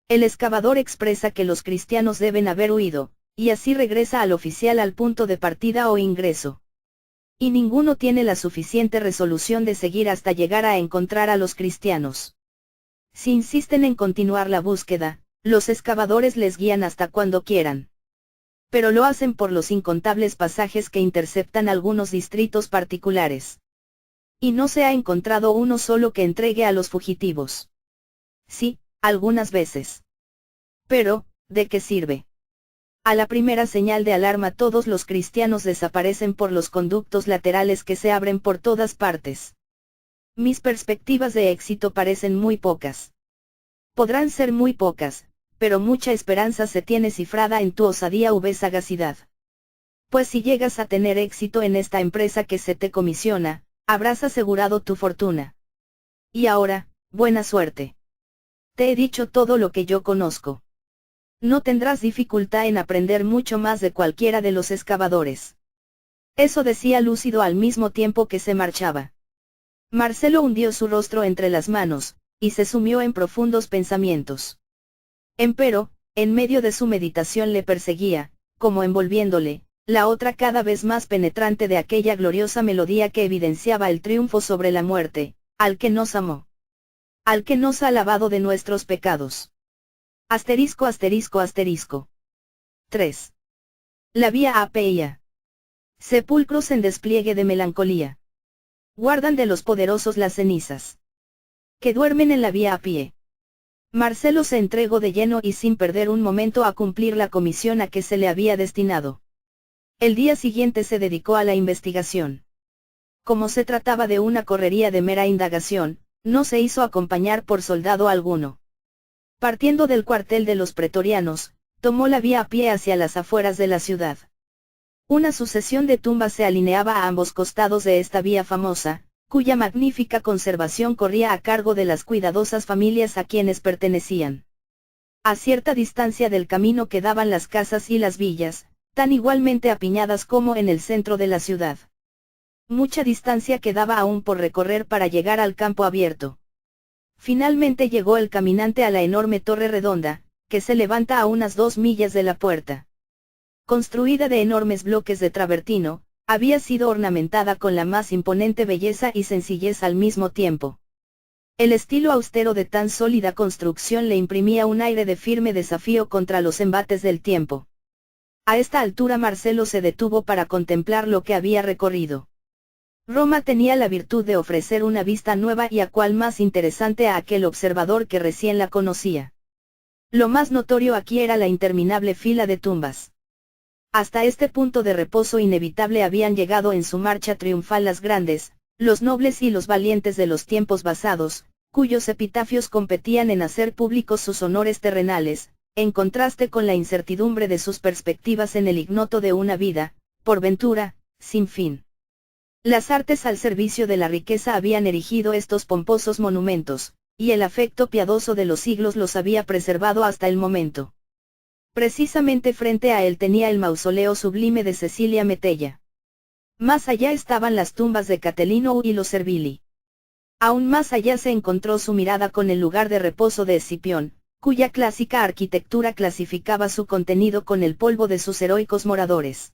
El excavador expresa que los cristianos deben haber huido, y así regresa al oficial al punto de partida o ingreso. Y ninguno tiene la suficiente resolución de seguir hasta llegar a encontrar a los cristianos. Si insisten en continuar la búsqueda, los excavadores les guían hasta cuando quieran. Pero lo hacen por los incontables pasajes que interceptan algunos distritos particulares. Y no se ha encontrado uno solo que entregue a los fugitivos. Sí, algunas veces. Pero, ¿de qué sirve? A la primera señal de alarma todos los cristianos desaparecen por los conductos laterales que se abren por todas partes. Mis perspectivas de éxito parecen muy pocas. Podrán ser muy pocas, pero mucha esperanza se tiene cifrada en tu osadía u sagacidad. Pues si llegas a tener éxito en esta empresa que se te comisiona, habrás asegurado tu fortuna. Y ahora, buena suerte. Te he dicho todo lo que yo conozco. No tendrás dificultad en aprender mucho más de cualquiera de los excavadores. Eso decía lúcido al mismo tiempo que se marchaba. Marcelo hundió su rostro entre las manos, y se sumió en profundos pensamientos. Empero, en medio de su meditación le perseguía, como envolviéndole, la otra cada vez más penetrante de aquella gloriosa melodía que evidenciaba el triunfo sobre la muerte, al que nos amó. Al que nos ha lavado de nuestros pecados. Asterisco asterisco asterisco. 3. La vía Apia. Sepulcros en despliegue de melancolía. Guardan de los poderosos las cenizas. Que duermen en la vía a pie. Marcelo se entregó de lleno y sin perder un momento a cumplir la comisión a que se le había destinado. El día siguiente se dedicó a la investigación. Como se trataba de una correría de mera indagación, no se hizo acompañar por soldado alguno. Partiendo del cuartel de los pretorianos, tomó la vía a pie hacia las afueras de la ciudad. Una sucesión de tumbas se alineaba a ambos costados de esta vía famosa, cuya magnífica conservación corría a cargo de las cuidadosas familias a quienes pertenecían. A cierta distancia del camino quedaban las casas y las villas, tan igualmente apiñadas como en el centro de la ciudad. Mucha distancia quedaba aún por recorrer para llegar al campo abierto. Finalmente llegó el caminante a la enorme torre redonda, que se levanta a unas 2 millas de la puerta. Construida de enormes bloques de travertino, había sido ornamentada con la más imponente belleza y sencillez al mismo tiempo. El estilo austero de tan sólida construcción le imprimía un aire de firme desafío contra los embates del tiempo. A esta altura Marcelo se detuvo para contemplar lo que había recorrido. Roma tenía la virtud de ofrecer una vista nueva y a cual más interesante a aquel observador que recién la conocía. Lo más notorio aquí era la interminable fila de tumbas. Hasta este punto de reposo inevitable habían llegado en su marcha triunfal las grandes, los nobles y los valientes de los tiempos pasados, cuyos epitafios competían en hacer públicos sus honores terrenales, en contraste con la incertidumbre de sus perspectivas en el ignoto de una vida, por ventura, sin fin. Las artes al servicio de la riqueza habían erigido estos pomposos monumentos, y el afecto piadoso de los siglos los había preservado hasta el momento. Precisamente frente a él tenía el mausoleo sublime de Cecilia Metella. Más allá estaban las tumbas de Catelino y los Servili. Aún más allá se encontró su mirada con el lugar de reposo de Escipión, cuya clásica arquitectura clasificaba su contenido con el polvo de sus heroicos moradores.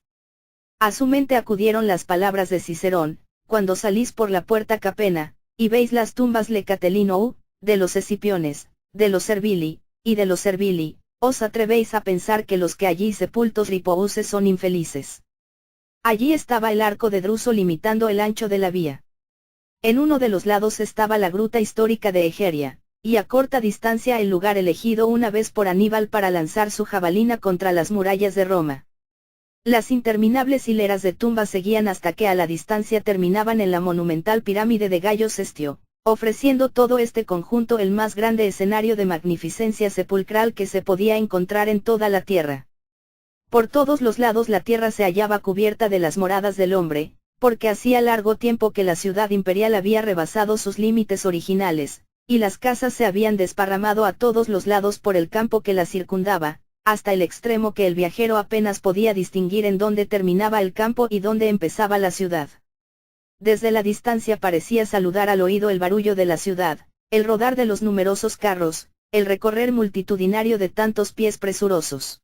A su mente acudieron las palabras de Cicerón: cuando salís por la puerta Capena, y veis las tumbas de Catelino, de los Escipiones, de los Servili, y de los Servili, os atrevéis a pensar que los que allí sepultos repousen son infelices. Allí estaba el arco de Druso limitando el ancho de la vía. En uno de los lados estaba la gruta histórica de Egeria, y a corta distancia el lugar elegido una vez por Aníbal para lanzar su jabalina contra las murallas de Roma. Las interminables hileras de tumbas seguían hasta que a la distancia terminaban en la monumental pirámide de Gayo Sestio, ofreciendo todo este conjunto el más grande escenario de magnificencia sepulcral que se podía encontrar en toda la tierra. Por todos los lados la tierra se hallaba cubierta de las moradas del hombre, porque hacía largo tiempo que la ciudad imperial había rebasado sus límites originales, y las casas se habían desparramado a todos los lados por el campo que la circundaba, hasta el extremo que el viajero apenas podía distinguir en dónde terminaba el campo y dónde empezaba la ciudad. Desde la distancia parecía saludar al oído el barullo de la ciudad, el rodar de los numerosos carros, el recorrer multitudinario de tantos pies presurosos.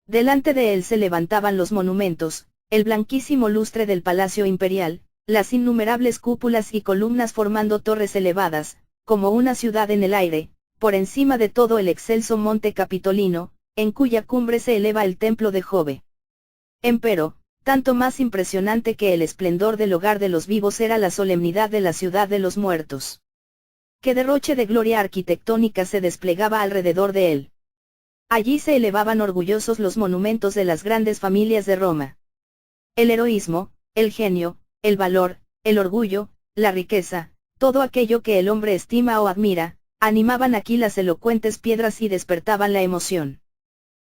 Delante de él se levantaban los monumentos, el blanquísimo lustre del Palacio Imperial, las innumerables cúpulas y columnas formando torres elevadas, como una ciudad en el aire, por encima de todo el excelso monte Capitolino, en cuya cumbre se eleva el templo de Jove. Empero, tanto más impresionante que el esplendor del hogar de los vivos era la solemnidad de la ciudad de los muertos. Qué derroche de gloria arquitectónica se desplegaba alrededor de él. Allí se elevaban orgullosos los monumentos de las grandes familias de Roma. El heroísmo, el genio, el valor, el orgullo, la riqueza, todo aquello que el hombre estima o admira, animaban aquí las elocuentes piedras y despertaban la emoción.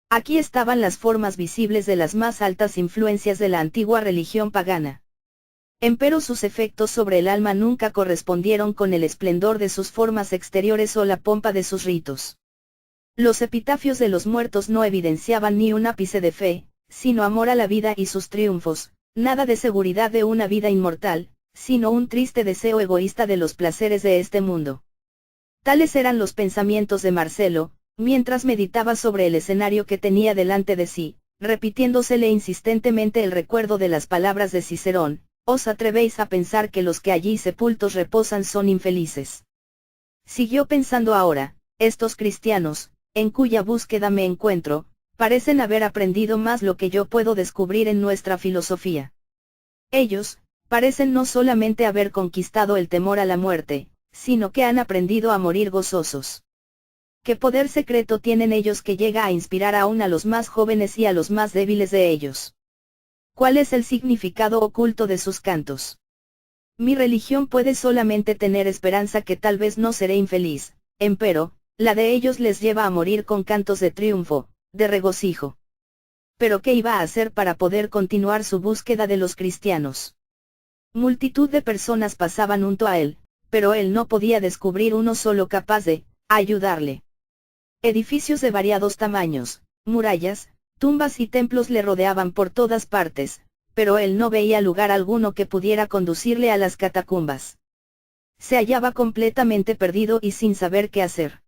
Aquí estaban las formas visibles de las más altas influencias de la antigua religión pagana. Empero sus efectos sobre el alma nunca correspondieron con el esplendor de sus formas exteriores o la pompa de sus ritos. Los epitafios de los muertos no evidenciaban ni un ápice de fe, sino amor a la vida y sus triunfos, nada de seguridad de una vida inmortal, sino un triste deseo egoísta de los placeres de este mundo. Tales eran los pensamientos de Marcelo, mientras meditaba sobre el escenario que tenía delante de sí, repitiéndosele insistentemente el recuerdo de las palabras de Cicerón: os atrevéis a pensar que los que allí sepultos reposan son infelices. Siguió pensando ahora: estos cristianos, en cuya búsqueda me encuentro, parecen haber aprendido más lo que yo puedo descubrir en nuestra filosofía. Ellos, parecen no solamente haber conquistado el temor a la muerte, sino que han aprendido a morir gozosos. ¿Qué poder secreto tienen ellos que llega a inspirar aún a los más jóvenes y a los más débiles de ellos? ¿Cuál es el significado oculto de sus cantos? Mi religión puede solamente tener esperanza que tal vez no seré infeliz, empero, la de ellos les lleva a morir con cantos de triunfo, de regocijo. Pero ¿qué iba a hacer para poder continuar su búsqueda de los cristianos? Multitud de personas pasaban junto a él, pero él no podía descubrir uno solo capaz de ayudarle. Edificios de variados tamaños, murallas, tumbas y templos le rodeaban por todas partes, pero él no veía lugar alguno que pudiera conducirle a las catacumbas. Se hallaba completamente perdido y sin saber qué hacer.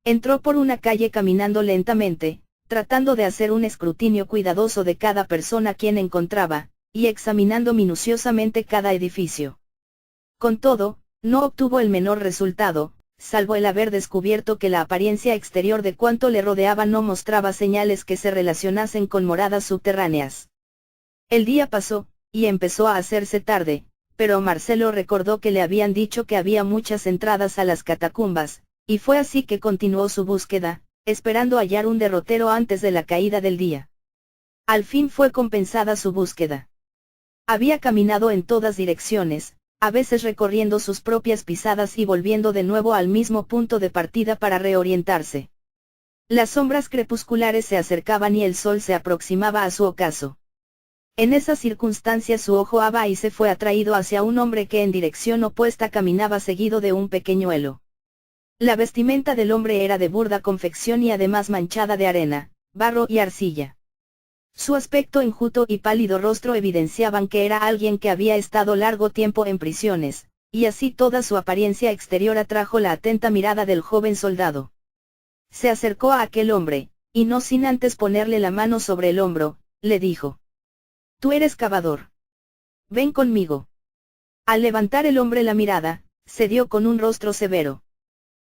Entró por una calle caminando lentamente, tratando de hacer un escrutinio cuidadoso de cada persona quien encontraba, y examinando minuciosamente cada edificio. Con todo, no obtuvo el menor resultado, salvo el haber descubierto que la apariencia exterior de cuanto le rodeaba no mostraba señales que se relacionasen con moradas subterráneas. El día pasó, y empezó a hacerse tarde, pero Marcelo recordó que le habían dicho que había muchas entradas a las catacumbas, y fue así que continuó su búsqueda, esperando hallar un derrotero antes de la caída del día. Al fin fue compensada su búsqueda. Había caminado en todas direcciones, a veces recorriendo sus propias pisadas y volviendo de nuevo al mismo punto de partida para reorientarse. Las sombras crepusculares se acercaban y el sol se aproximaba a su ocaso. En esas circunstancias su ojo aba y se fue atraído hacia un hombre que en dirección opuesta caminaba seguido de un pequeñuelo. La vestimenta del hombre era de burda confección y además manchada de arena, barro y arcilla. Su aspecto enjuto y pálido rostro evidenciaban que era alguien que había estado largo tiempo en prisiones, y así toda su apariencia exterior atrajo la atenta mirada del joven soldado. Se acercó a aquel hombre, y no sin antes ponerle la mano sobre el hombro, le dijo: «Tú eres cavador. Ven conmigo». Al levantar el hombre la mirada, se dio con un rostro severo.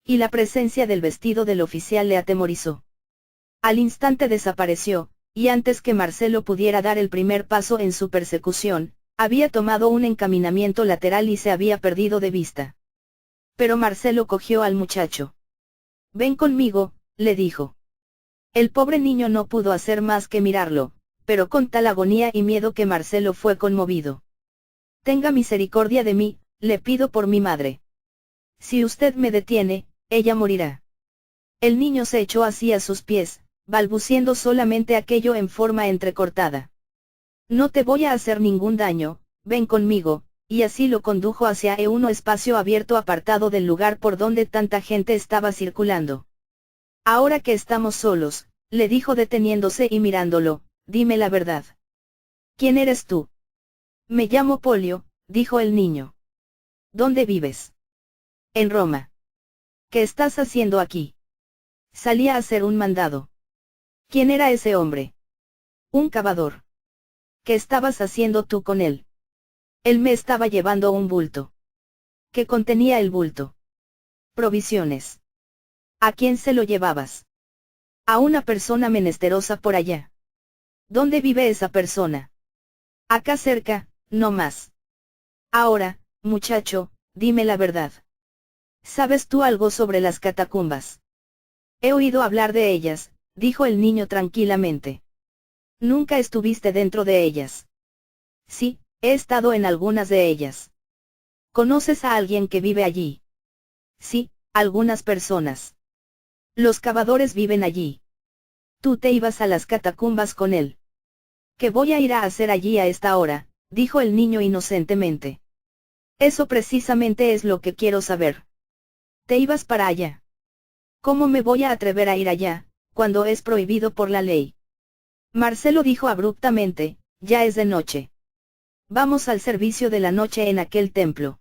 Y la presencia del vestido del oficial le atemorizó. Al instante desapareció, y antes que Marcelo pudiera dar el primer paso en su persecución, había tomado un encaminamiento lateral y se había perdido de vista. Pero Marcelo cogió al muchacho. «Ven conmigo», le dijo. El pobre niño no pudo hacer más que mirarlo, pero con tal agonía y miedo que Marcelo fue conmovido. «Tenga misericordia de mí, le pido por mi madre. Si usted me detiene, ella morirá». El niño se echó así a sus pies, balbuciendo solamente aquello en forma entrecortada. «No te voy a hacer ningún daño, ven conmigo», y así lo condujo hacia un espacio abierto apartado del lugar por donde tanta gente estaba circulando. «Ahora que estamos solos», le dijo deteniéndose y mirándolo, «dime la verdad. ¿Quién eres tú?» «Me llamo Polio», dijo el niño. «¿Dónde vives?» «En Roma». «¿Qué estás haciendo aquí?» «Salí a hacer un mandado». «¿Quién era ese hombre?» «Un cavador». «¿Qué estabas haciendo tú con él?» «Él me estaba llevando un bulto». «¿Qué contenía el bulto?» «Provisiones». «¿A quién se lo llevabas?» «A una persona menesterosa por allá». «¿Dónde vive esa persona?» «Acá cerca, no más». «Ahora, muchacho, dime la verdad. ¿Sabes tú algo sobre las catacumbas?» «He oído hablar de ellas», dijo el niño tranquilamente. «¿Nunca estuviste dentro de ellas?» «Sí, he estado en algunas de ellas». «¿Conoces a alguien que vive allí?» «Sí, algunas personas. Los cavadores viven allí». «Tú te ibas a las catacumbas con él». «¿Qué voy a ir a hacer allí a esta hora?», dijo el niño inocentemente. «Eso precisamente es lo que quiero saber». «Te ibas para allá». «¿Cómo me voy a atrever a ir allá, cuando es prohibido por la ley?» Marcelo dijo abruptamente: «Ya es de noche. Vamos al servicio de la noche en aquel templo».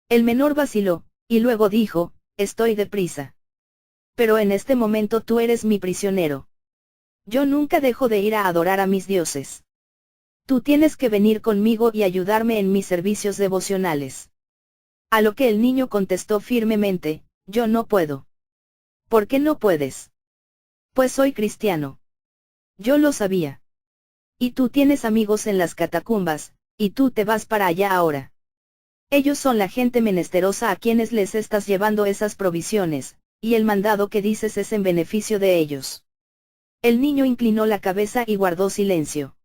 El menor vaciló, y luego dijo: «Estoy deprisa. Pero en este momento tú eres mi prisionero. Yo nunca dejo de ir a adorar a mis dioses. Tú tienes que venir conmigo y ayudarme en mis servicios devocionales». A lo que el niño contestó firmemente: «Yo no puedo». «¿Por qué no puedes?» Pues soy cristiano. Yo lo sabía. Y tú tienes amigos en las catacumbas, y tú te vas para allá ahora. Ellos son la gente menesterosa a quienes les estás llevando esas provisiones, y el mandado que dices es en beneficio de ellos. El niño inclinó la cabeza y guardó silencio.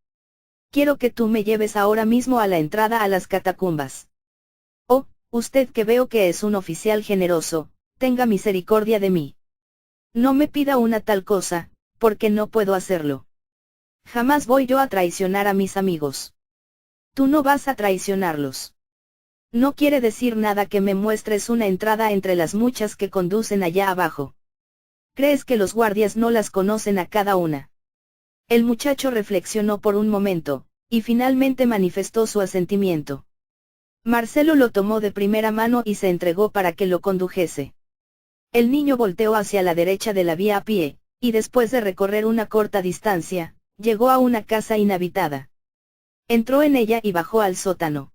Quiero que tú me lleves ahora mismo a la entrada a las catacumbas. Oh, usted que veo que es un oficial generoso, tenga misericordia de mí. No me pida una tal cosa, porque no puedo hacerlo. Jamás voy yo a traicionar a mis amigos. Tú no vas a traicionarlos. No quiere decir nada que me muestres una entrada entre las muchas que conducen allá abajo. ¿Crees que los guardias no las conocen a cada una? El muchacho reflexionó por un momento, y finalmente manifestó su asentimiento. Marcelo lo tomó de primera mano y se entregó para que lo condujese. El niño volteó hacia la derecha de la vía a pie, y después de recorrer una corta distancia, llegó a una casa inhabitada. Entró en ella y bajó al sótano.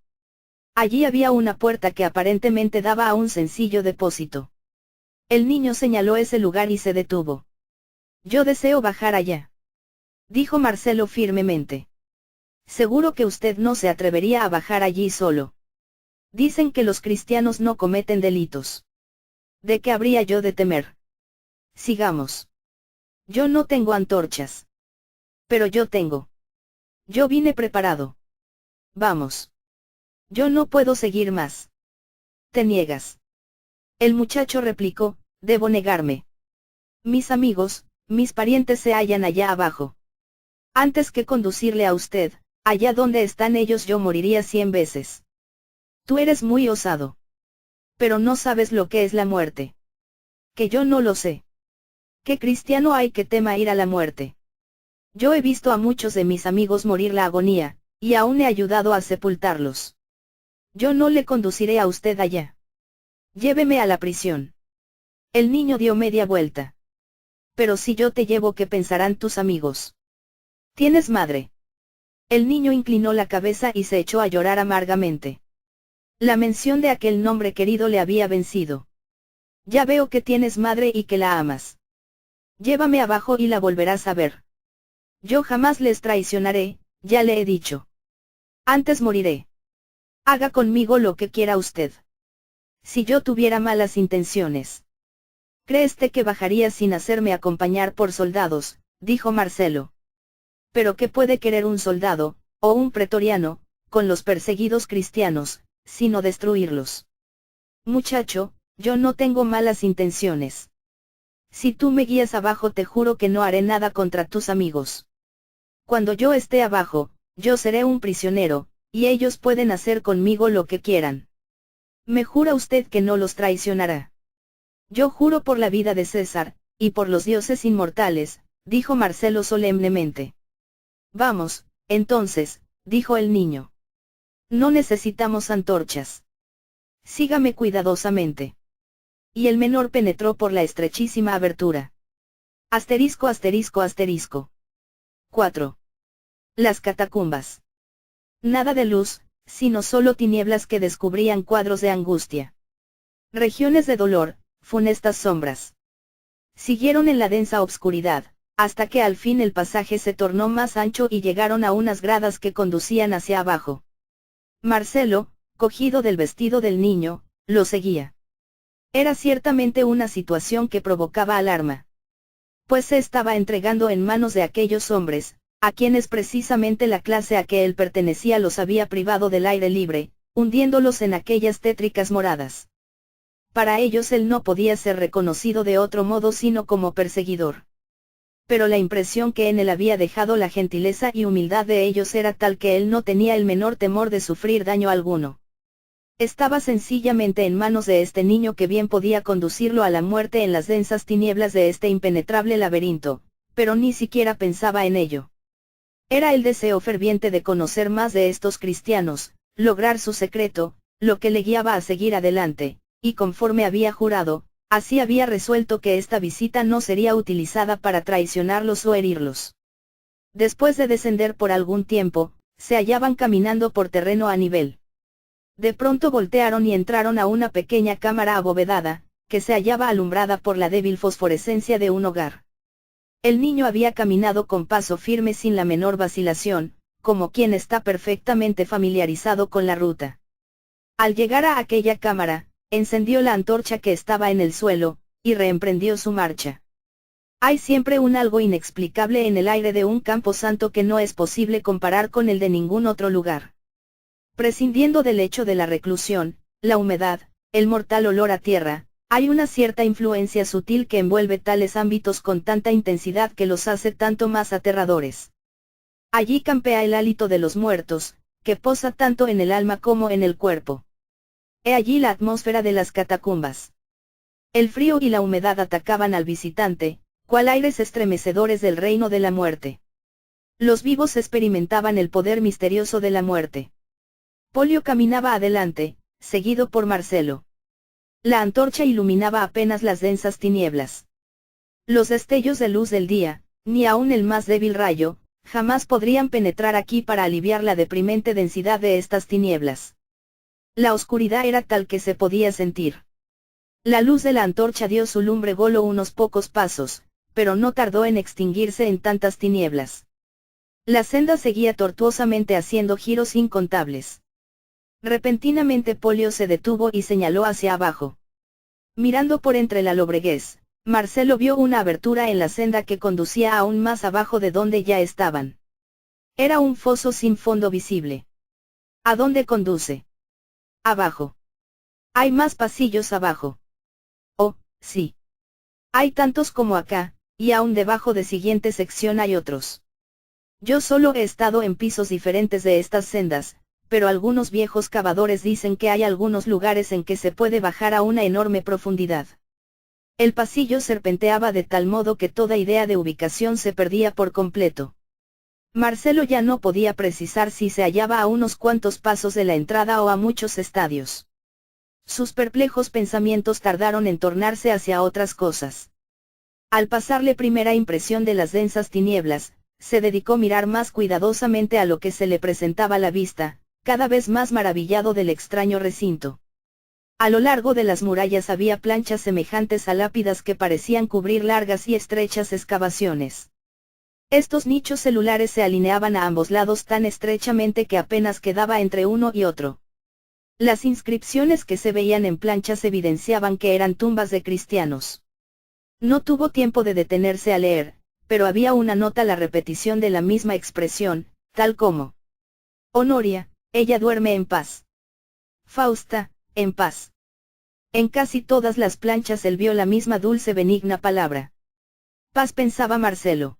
Allí había una puerta que aparentemente daba a un sencillo depósito. El niño señaló ese lugar y se detuvo. Yo deseo bajar allá, dijo Marcelo firmemente. Seguro que usted no se atrevería a bajar allí solo. Dicen que los cristianos no cometen delitos. ¿De qué habría yo de temer? Sigamos. Yo no tengo antorchas. Pero yo tengo. Yo vine preparado. Vamos. Yo no puedo seguir más. ¿Te niegas? El muchacho replicó, debo negarme. Mis amigos, mis parientes se hallan allá abajo. Antes que conducirle a usted, allá donde están ellos yo moriría 100 veces. Tú eres muy osado. Pero no sabes lo que es la muerte. Que yo no lo sé. ¿Qué cristiano hay que tema ir a la muerte? Yo he visto a muchos de mis amigos morir la agonía, y aún he ayudado a sepultarlos. Yo no le conduciré a usted allá. Lléveme a la prisión. El niño dio media vuelta. Pero si yo te llevo, ¿qué pensarán tus amigos? ¿Tienes madre? El niño inclinó la cabeza y se echó a llorar amargamente. La mención de aquel nombre querido le había vencido. Ya veo que tienes madre y que la amas. Llévame abajo y la volverás a ver. Yo jamás les traicionaré, ya le he dicho. Antes moriré. Haga conmigo lo que quiera usted. Si yo tuviera malas intenciones. ¿Creeste que bajaría sin hacerme acompañar por soldados?, dijo Marcelo. Pero ¿qué puede querer un soldado, o un pretoriano, con los perseguidos cristianos, sino destruirlos? Muchacho, yo no tengo malas intenciones. Si tú me guías abajo te juro que no haré nada contra tus amigos. Cuando yo esté abajo, yo seré un prisionero, y ellos pueden hacer conmigo lo que quieran. ¿Me jura usted que no los traicionará? Yo juro por la vida de César, y por los dioses inmortales, dijo Marcelo solemnemente. Vamos, entonces, dijo el niño. No necesitamos antorchas. Sígame cuidadosamente. Y el menor penetró por la estrechísima abertura. Asterisco asterisco asterisco. 4. Las catacumbas. Nada de luz, sino solo tinieblas que descubrían cuadros de angustia. Regiones de dolor, funestas sombras. Siguieron en la densa obscuridad, hasta que al fin el pasaje se tornó más ancho y llegaron a unas gradas que conducían hacia abajo. Marcelo, cogido del vestido del niño, lo seguía. Era ciertamente una situación que provocaba alarma. Pues se estaba entregando en manos de aquellos hombres, a quienes precisamente la clase a que él pertenecía los había privado del aire libre, hundiéndolos en aquellas tétricas moradas. Para ellos él no podía ser reconocido de otro modo sino como perseguidor. Pero la impresión que en él había dejado la gentileza y humildad de ellos era tal que él no tenía el menor temor de sufrir daño alguno. Estaba sencillamente en manos de este niño que bien podía conducirlo a la muerte en las densas tinieblas de este impenetrable laberinto, pero ni siquiera pensaba en ello. Era el deseo ferviente de conocer más de estos cristianos, lograr su secreto, lo que le guiaba a seguir adelante, y conforme había jurado, así había resuelto que esta visita no sería utilizada para traicionarlos o herirlos. Después de descender por algún tiempo, se hallaban caminando por terreno a nivel. De pronto voltearon y entraron a una pequeña cámara abovedada, que se hallaba alumbrada por la débil fosforescencia de un hogar. El niño había caminado con paso firme sin la menor vacilación, como quien está perfectamente familiarizado con la ruta. Al llegar a aquella cámara, encendió la antorcha que estaba en el suelo, y reemprendió su marcha. Hay siempre un algo inexplicable en el aire de un camposanto que no es posible comparar con el de ningún otro lugar. Prescindiendo del hecho de la reclusión, la humedad, el mortal olor a tierra, hay una cierta influencia sutil que envuelve tales ámbitos con tanta intensidad que los hace tanto más aterradores. Allí campea el hálito de los muertos, que posa tanto en el alma como en el cuerpo. He allí la atmósfera de las catacumbas. El frío y la humedad atacaban al visitante, cual aires estremecedores del reino de la muerte. Los vivos experimentaban el poder misterioso de la muerte. Polio caminaba adelante, seguido por Marcelo. La antorcha iluminaba apenas las densas tinieblas. Los destellos de luz del día, ni aun el más débil rayo, jamás podrían penetrar aquí para aliviar la deprimente densidad de estas tinieblas. La oscuridad era tal que se podía sentir. La luz de la antorcha dio su lumbre golo unos pocos pasos, pero no tardó en extinguirse en tantas tinieblas. La senda seguía tortuosamente haciendo giros incontables. Repentinamente Polio se detuvo y señaló hacia abajo. Mirando por entre la lobreguez, Marcelo vio una abertura en la senda que conducía aún más abajo de donde ya estaban. Era un foso sin fondo visible. ¿A dónde conduce? Abajo. Hay más pasillos abajo. Oh, sí. Hay tantos como acá, y aún debajo de siguiente sección hay otros. Yo solo he estado en pisos diferentes de estas sendas, pero algunos viejos cavadores dicen que hay algunos lugares en que se puede bajar a una enorme profundidad. El pasillo serpenteaba de tal modo que toda idea de ubicación se perdía por completo. Marcelo ya no podía precisar si se hallaba a unos cuantos pasos de la entrada o a muchos estadios. Sus perplejos pensamientos tardaron en tornarse hacia otras cosas. Al pasarle primera impresión de las densas tinieblas, se dedicó a mirar más cuidadosamente a lo que se le presentaba a la vista, cada vez más maravillado del extraño recinto. A lo largo de las murallas había planchas semejantes a lápidas que parecían cubrir largas y estrechas excavaciones. Estos nichos celulares se alineaban a ambos lados tan estrechamente que apenas quedaba entre uno y otro. Las inscripciones que se veían en planchas evidenciaban que eran tumbas de cristianos. No tuvo tiempo de detenerse a leer, pero había una nota a la repetición de la misma expresión, tal como: Honoria, ella duerme en paz. Fausta, en paz. En casi todas las planchas él vio la misma dulce benigna palabra. Paz, pensaba Marcelo.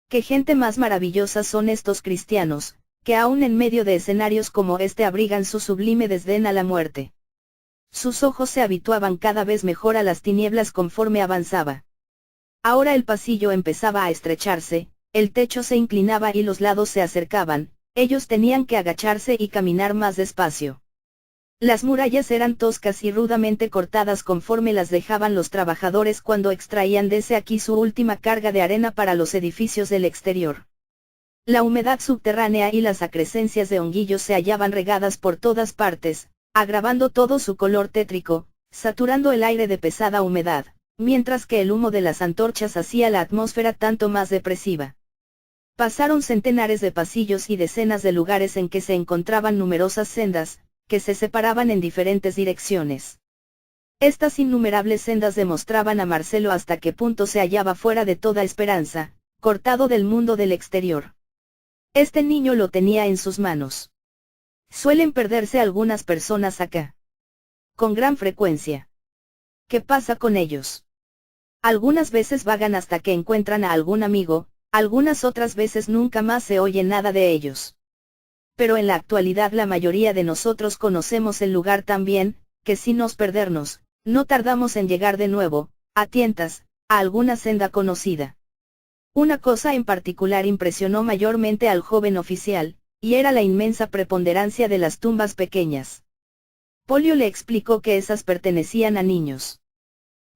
Qué gente más maravillosa son estos cristianos, que aún en medio de escenarios como este abrigan su sublime desdén a la muerte. Sus ojos se habituaban cada vez mejor a las tinieblas conforme avanzaba. Ahora el pasillo empezaba a estrecharse, el techo se inclinaba y los lados se acercaban, ellos tenían que agacharse y caminar más despacio. Las murallas eran toscas y rudamente cortadas conforme las dejaban los trabajadores cuando extraían desde aquí su última carga de arena para los edificios del exterior. La humedad subterránea y las acrescencias de honguillos se hallaban regadas por todas partes, agravando todo su color tétrico, saturando el aire de pesada humedad, mientras que el humo de las antorchas hacía la atmósfera tanto más depresiva. Pasaron centenares de pasillos y decenas de lugares en que se encontraban numerosas sendas, que se separaban en diferentes direcciones. Estas innumerables sendas demostraban a Marcelo hasta qué punto se hallaba fuera de toda esperanza, cortado del mundo del exterior. Este niño lo tenía en sus manos. Suelen perderse algunas personas acá. Con gran frecuencia. ¿Qué pasa con ellos? Algunas veces vagan hasta que encuentran a algún amigo, algunas otras veces nunca más se oye nada de ellos. Pero en la actualidad la mayoría de nosotros conocemos el lugar tan bien, que sin nos perdernos, no tardamos en llegar de nuevo, a tientas, a alguna senda conocida. Una cosa en particular impresionó mayormente al joven oficial, y era la inmensa preponderancia de las tumbas pequeñas. Polio le explicó que esas pertenecían a niños.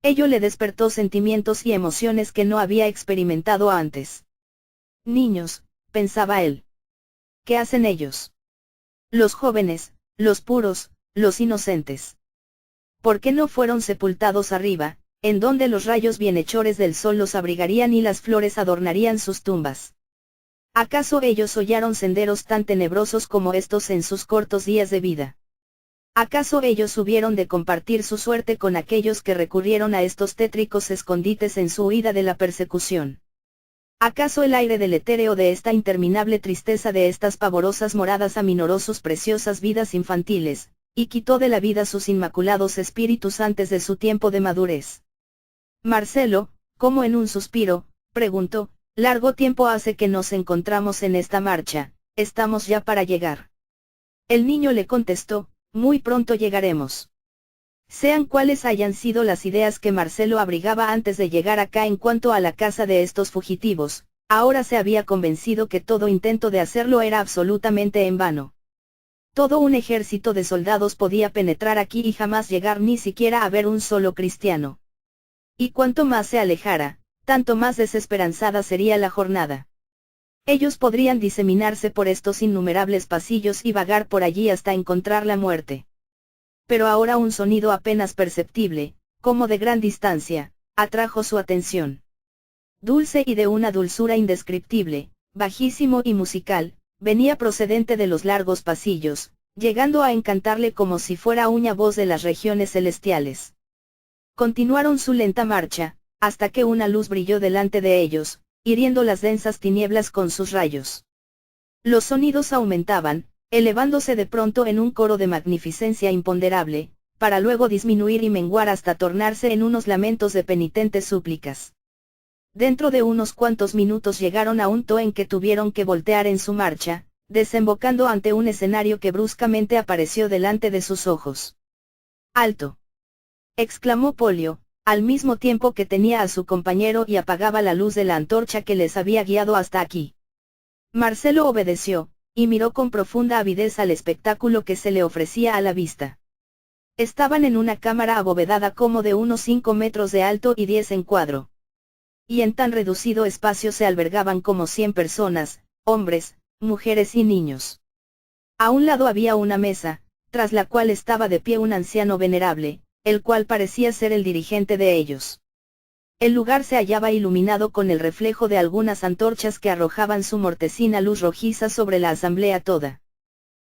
Ello le despertó sentimientos y emociones que no había experimentado antes. Niños, pensaba él. ¿Qué hacen ellos? Los jóvenes, los puros, los inocentes. ¿Por qué no fueron sepultados arriba, en donde los rayos bienhechores del sol los abrigarían y las flores adornarían sus tumbas. ¿Acaso ellos hollaron senderos tan tenebrosos como estos en sus cortos días de vida? ¿Acaso ellos hubieron de compartir su suerte con aquellos que recurrieron a estos tétricos escondites en su huida de la persecución? ¿Acaso el aire del etéreo de esta interminable tristeza de estas pavorosas moradas aminoró sus preciosas vidas infantiles, y quitó de la vida sus inmaculados espíritus antes de su tiempo de madurez? Marcelo, como en un suspiro, preguntó, «Largo tiempo hace que nos encontramos en esta marcha, estamos ya para llegar». El niño le contestó, «Muy pronto llegaremos». Sean cuales hayan sido las ideas que Marcelo abrigaba antes de llegar acá en cuanto a la casa de estos fugitivos, ahora se había convencido que todo intento de hacerlo era absolutamente en vano. Todo un ejército de soldados podía penetrar aquí y jamás llegar ni siquiera a ver un solo cristiano. Y cuanto más se alejara, tanto más desesperanzada sería la jornada. Ellos podrían diseminarse por estos innumerables pasillos y vagar por allí hasta encontrar la muerte. Pero ahora un sonido apenas perceptible, como de gran distancia, atrajo su atención. Dulce y de una dulzura indescriptible, bajísimo y musical, venía procedente de los largos pasillos, llegando a encantarle como si fuera una voz de las regiones celestiales. Continuaron su lenta marcha, hasta que una luz brilló delante de ellos, hiriendo las densas tinieblas con sus rayos. Los sonidos aumentaban, elevándose de pronto en un coro de magnificencia imponderable, para luego disminuir y menguar hasta tornarse en unos lamentos de penitentes súplicas. Dentro de unos cuantos minutos llegaron a un to en que tuvieron que voltear en su marcha, desembocando ante un escenario que bruscamente apareció delante de sus ojos. «¡Alto!», exclamó Polio, al mismo tiempo que tenía a su compañero y apagaba la luz de la antorcha que les había guiado hasta aquí. Marcelo obedeció, y miró con profunda avidez al espectáculo que se le ofrecía a la vista. Estaban en una cámara abovedada como de unos 5 metros de alto y 10 en cuadro. Y en tan reducido espacio se albergaban como 100 personas, hombres, mujeres y niños. A un lado había una mesa, tras la cual estaba de pie un anciano venerable, el cual parecía ser el dirigente de ellos. El lugar se hallaba iluminado con el reflejo de algunas antorchas que arrojaban su mortecina luz rojiza sobre la asamblea toda.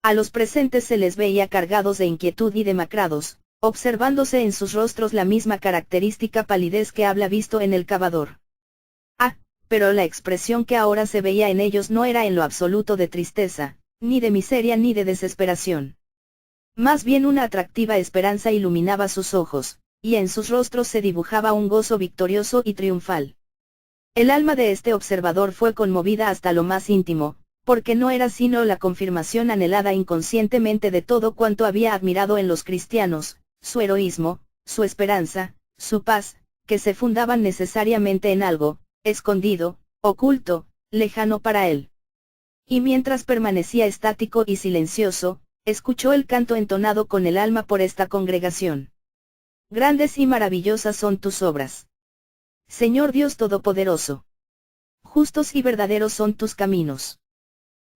A los presentes se les veía cargados de inquietud y demacrados, observándose en sus rostros la misma característica palidez que habla visto en el cavador. Pero la expresión que ahora se veía en ellos no era en lo absoluto de tristeza, ni de miseria ni de desesperación. Más bien una atractiva esperanza iluminaba sus ojos, y en sus rostros se dibujaba un gozo victorioso y triunfal. El alma de este observador fue conmovida hasta lo más íntimo, porque no era sino la confirmación anhelada inconscientemente de todo cuanto había admirado en los cristianos, su heroísmo, su esperanza, su paz, que se fundaban necesariamente en algo, escondido, oculto, lejano para él. Y mientras permanecía estático y silencioso, escuchó el canto entonado con el alma por esta congregación. Grandes y maravillosas son tus obras, Señor Dios Todopoderoso. Justos y verdaderos son tus caminos.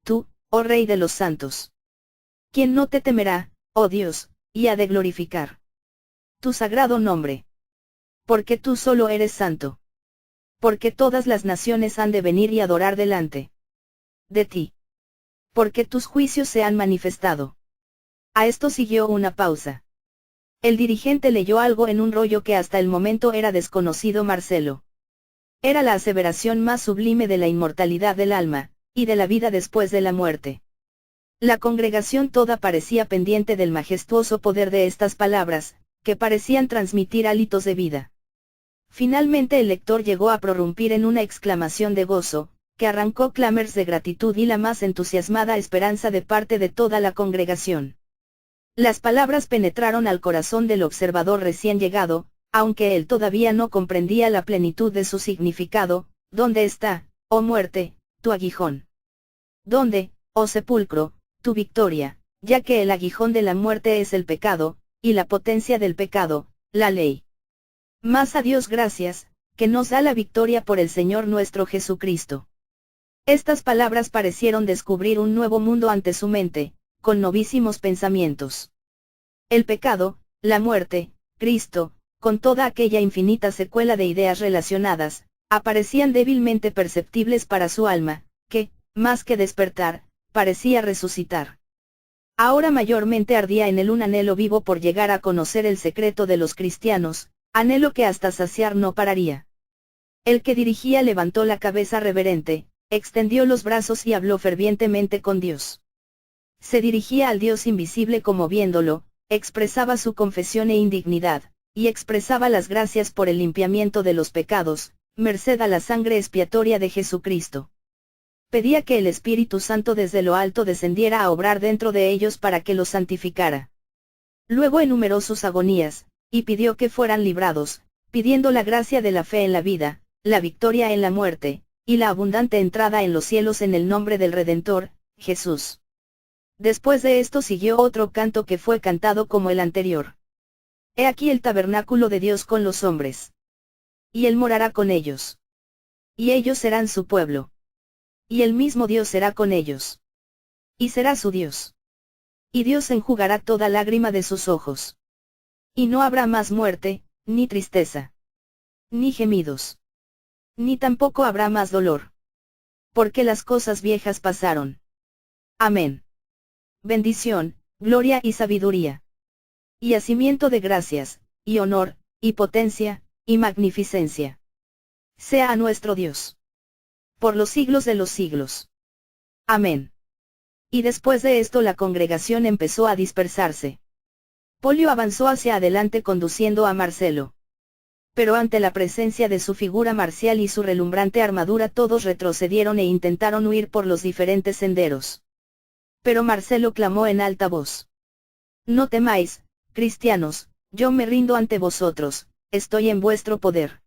Tú, oh Rey de los santos. ¿Quién no te temerá, oh Dios, y ha de glorificar tu sagrado nombre? Porque tú solo eres santo. Porque todas las naciones han de venir y adorar delante de ti. Porque tus juicios se han manifestado. A esto siguió una pausa. El dirigente leyó algo en un rollo que hasta el momento era desconocido Marcelo. Era la aseveración más sublime de la inmortalidad del alma, y de la vida después de la muerte. La congregación toda parecía pendiente del majestuoso poder de estas palabras, que parecían transmitir hálitos de vida. Finalmente el lector llegó a prorrumpir en una exclamación de gozo, que arrancó clamores de gratitud y la más entusiasmada esperanza de parte de toda la congregación. Las palabras penetraron al corazón del observador recién llegado, aunque él todavía no comprendía la plenitud de su significado. ¿Dónde está, oh muerte, tu aguijón? ¿Dónde, oh sepulcro, tu victoria? Ya que el aguijón de la muerte es el pecado, y la potencia del pecado, la ley. Mas a Dios gracias, que nos da la victoria por el Señor nuestro Jesucristo. Estas palabras parecieron descubrir un nuevo mundo ante su mente, con novísimos pensamientos. El pecado, la muerte, Cristo, con toda aquella infinita secuela de ideas relacionadas, aparecían débilmente perceptibles para su alma, que, más que despertar, parecía resucitar. Ahora mayormente ardía en él un anhelo vivo por llegar a conocer el secreto de los cristianos, anhelo que hasta saciar no pararía. El que dirigía levantó la cabeza reverente, extendió los brazos y habló fervientemente con Dios. Se dirigía al Dios invisible como viéndolo, expresaba su confesión e indignidad, y expresaba las gracias por el limpiamiento de los pecados, merced a la sangre expiatoria de Jesucristo. Pedía que el Espíritu Santo desde lo alto descendiera a obrar dentro de ellos para que los santificara. Luego enumeró sus agonías, y pidió que fueran librados, pidiendo la gracia de la fe en la vida, la victoria en la muerte, y la abundante entrada en los cielos en el nombre del Redentor, Jesús. Después de esto siguió otro canto que fue cantado como el anterior. He aquí el tabernáculo de Dios con los hombres. Y Él morará con ellos. Y ellos serán su pueblo. Y el mismo Dios será con ellos. Y será su Dios. Y Dios enjugará toda lágrima de sus ojos. Y no habrá más muerte, ni tristeza, ni gemidos. Ni tampoco habrá más dolor. Porque las cosas viejas pasaron. Amén. Bendición, gloria y sabiduría. Y hacimiento de gracias, y honor, y potencia, y magnificencia. Sea a nuestro Dios. Por los siglos de los siglos. Amén. Y después de esto la congregación empezó a dispersarse. Polio avanzó hacia adelante conduciendo a Marcelo. Pero ante la presencia de su figura marcial y su relumbrante armadura todos retrocedieron e intentaron huir por los diferentes senderos. Pero Marcelo clamó en alta voz. No temáis, cristianos, yo me rindo ante vosotros, estoy en vuestro poder.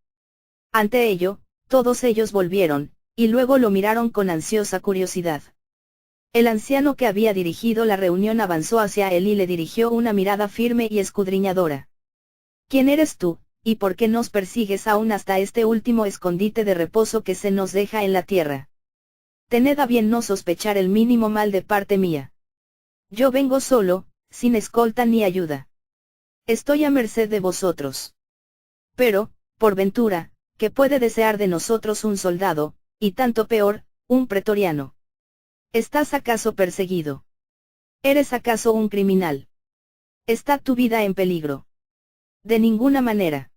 Ante ello, todos ellos volvieron, y luego lo miraron con ansiosa curiosidad. El anciano que había dirigido la reunión avanzó hacia él y le dirigió una mirada firme y escudriñadora. ¿Quién eres tú, y por qué nos persigues aún hasta este último escondite de reposo que se nos deja en la tierra? Tened a bien no sospechar el mínimo mal de parte mía. Yo vengo solo, sin escolta ni ayuda. Estoy a merced de vosotros. Pero, por ventura, ¿qué puede desear de nosotros un soldado, y tanto peor, un pretoriano? ¿Estás acaso perseguido? ¿Eres acaso un criminal? ¿Está tu vida en peligro? De ninguna manera.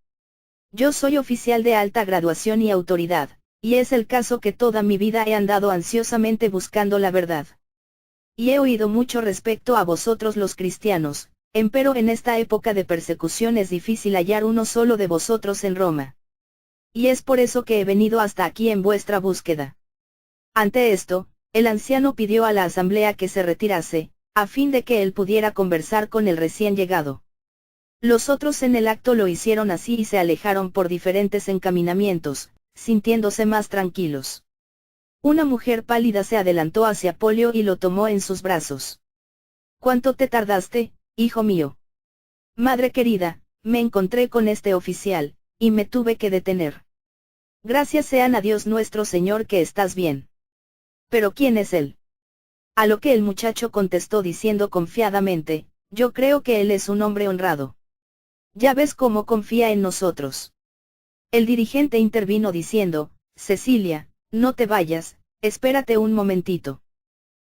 Yo soy oficial de alta graduación y autoridad, y es el caso que toda mi vida he andado ansiosamente buscando la verdad. Y he oído mucho respecto a vosotros los cristianos, empero en esta época de persecución es difícil hallar uno solo de vosotros en Roma. Y es por eso que he venido hasta aquí en vuestra búsqueda. Ante esto, el anciano pidió a la asamblea que se retirase, a fin de que él pudiera conversar con el recién llegado. Los otros en el acto lo hicieron así y se alejaron por diferentes encaminamientos, sintiéndose más tranquilos. Una mujer pálida se adelantó hacia Polio y lo tomó en sus brazos. ¿Cuánto te tardaste, hijo mío? Madre querida, me encontré con este oficial, y me tuve que detener. Gracias sean a Dios nuestro Señor que estás bien. ¿Pero quién es él? A lo que el muchacho contestó diciendo confiadamente, yo creo que él es un hombre honrado. Ya ves cómo confía en nosotros. El dirigente intervino diciendo, Cecilia, no te vayas, espérate un momentito.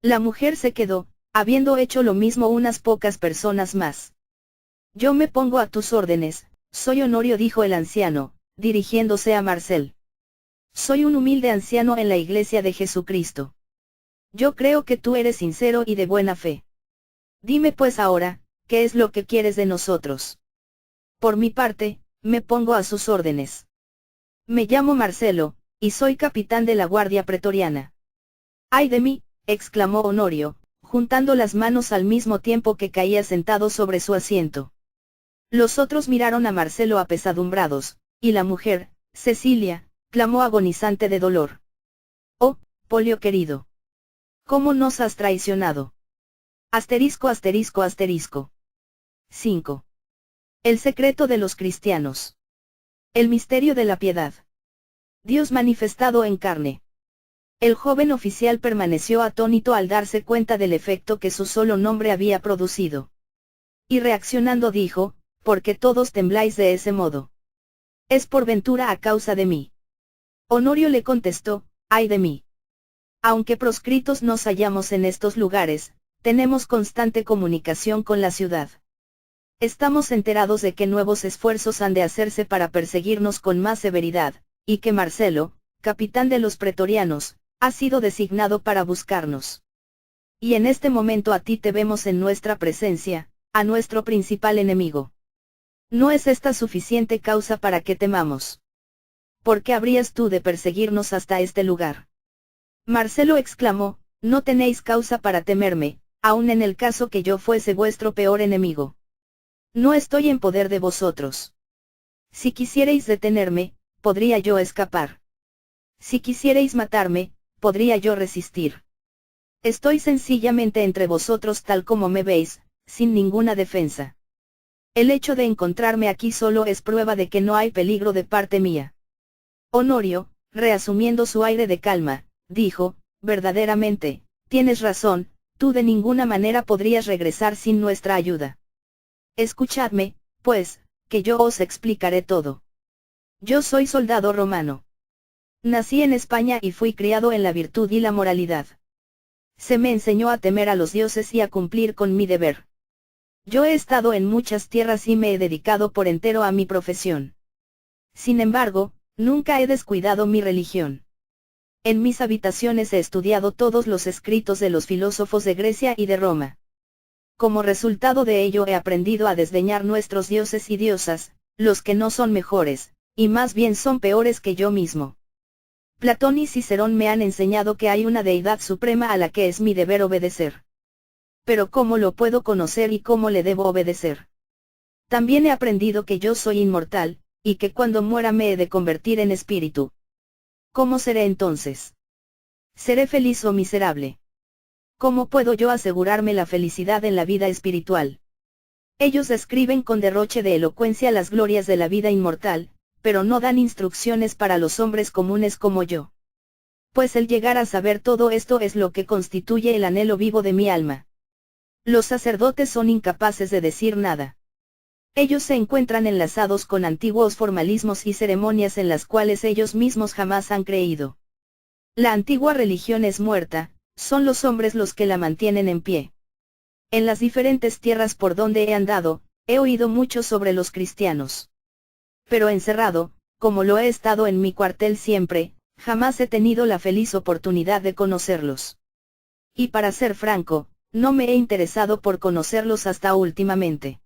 La mujer se quedó, habiendo hecho lo mismo unas pocas personas más. Yo me pongo a tus órdenes, soy Honorio, dijo el anciano, dirigiéndose a Marcel. Soy un humilde anciano en la iglesia de Jesucristo. Yo creo que tú eres sincero y de buena fe. Dime pues ahora, ¿qué es lo que quieres de nosotros? Por mi parte, me pongo a sus órdenes. Me llamo Marcelo, y soy capitán de la Guardia Pretoriana. ¡Ay de mí!, exclamó Honorio, juntando las manos al mismo tiempo que caía sentado sobre su asiento. Los otros miraron a Marcelo apesadumbrados, y la mujer, Cecilia, clamó agonizante de dolor. Oh, Polio querido. ¿Cómo nos has traicionado? Asterisco asterisco asterisco. 5. El secreto de los cristianos. El misterio de la piedad. Dios manifestado en carne. El joven oficial permaneció atónito al darse cuenta del efecto que su solo nombre había producido. Y reaccionando dijo, porque todos tembláis de ese modo. ¿Es por ventura a causa de mí? Honorio le contestó, ay de mí. Aunque proscritos nos hallamos en estos lugares, tenemos constante comunicación con la ciudad. Estamos enterados de que nuevos esfuerzos han de hacerse para perseguirnos con más severidad, y que Marcelo, capitán de los pretorianos, ha sido designado para buscarnos. Y en este momento a ti te vemos en nuestra presencia, a nuestro principal enemigo. ¿No es esta suficiente causa para que temamos? ¿Por qué habrías tú de perseguirnos hasta este lugar? Marcelo exclamó, no tenéis causa para temerme, aun en el caso que yo fuese vuestro peor enemigo. No estoy en poder de vosotros. Si quisierais detenerme, podría yo escapar. Si quisierais matarme, podría yo resistir. Estoy sencillamente entre vosotros tal como me veis, sin ninguna defensa. El hecho de encontrarme aquí solo es prueba de que no hay peligro de parte mía. Honorio, reasumiendo su aire de calma, dijo, verdaderamente, tienes razón, tú de ninguna manera podrías regresar sin nuestra ayuda. Escuchadme, pues, que yo os explicaré todo. Yo soy soldado romano. Nací en España y fui criado en la virtud y la moralidad. Se me enseñó a temer a los dioses y a cumplir con mi deber. Yo he estado en muchas tierras y me he dedicado por entero a mi profesión. Sin embargo, nunca he descuidado mi religión. En mis habitaciones he estudiado todos los escritos de los filósofos de Grecia y de Roma. Como resultado de ello he aprendido a desdeñar nuestros dioses y diosas, los que no son mejores, y más bien son peores que yo mismo. Platón y Cicerón me han enseñado que hay una deidad suprema a la que es mi deber obedecer. Pero ¿cómo lo puedo conocer y cómo le debo obedecer? También he aprendido que yo soy inmortal, y que cuando muera me he de convertir en espíritu. ¿Cómo seré entonces? ¿Seré feliz o miserable? ¿Cómo puedo yo asegurarme la felicidad en la vida espiritual? Ellos describen con derroche de elocuencia las glorias de la vida inmortal, pero no dan instrucciones para los hombres comunes como yo. Pues el llegar a saber todo esto es lo que constituye el anhelo vivo de mi alma. Los sacerdotes son incapaces de decir nada. Ellos se encuentran enlazados con antiguos formalismos y ceremonias en las cuales ellos mismos jamás han creído. La antigua religión es muerta, son los hombres los que la mantienen en pie. En las diferentes tierras por donde he andado, he oído mucho sobre los cristianos. Pero encerrado, como lo he estado en mi cuartel siempre, jamás he tenido la feliz oportunidad de conocerlos. Y para ser franco, no me he interesado por conocerlos hasta últimamente.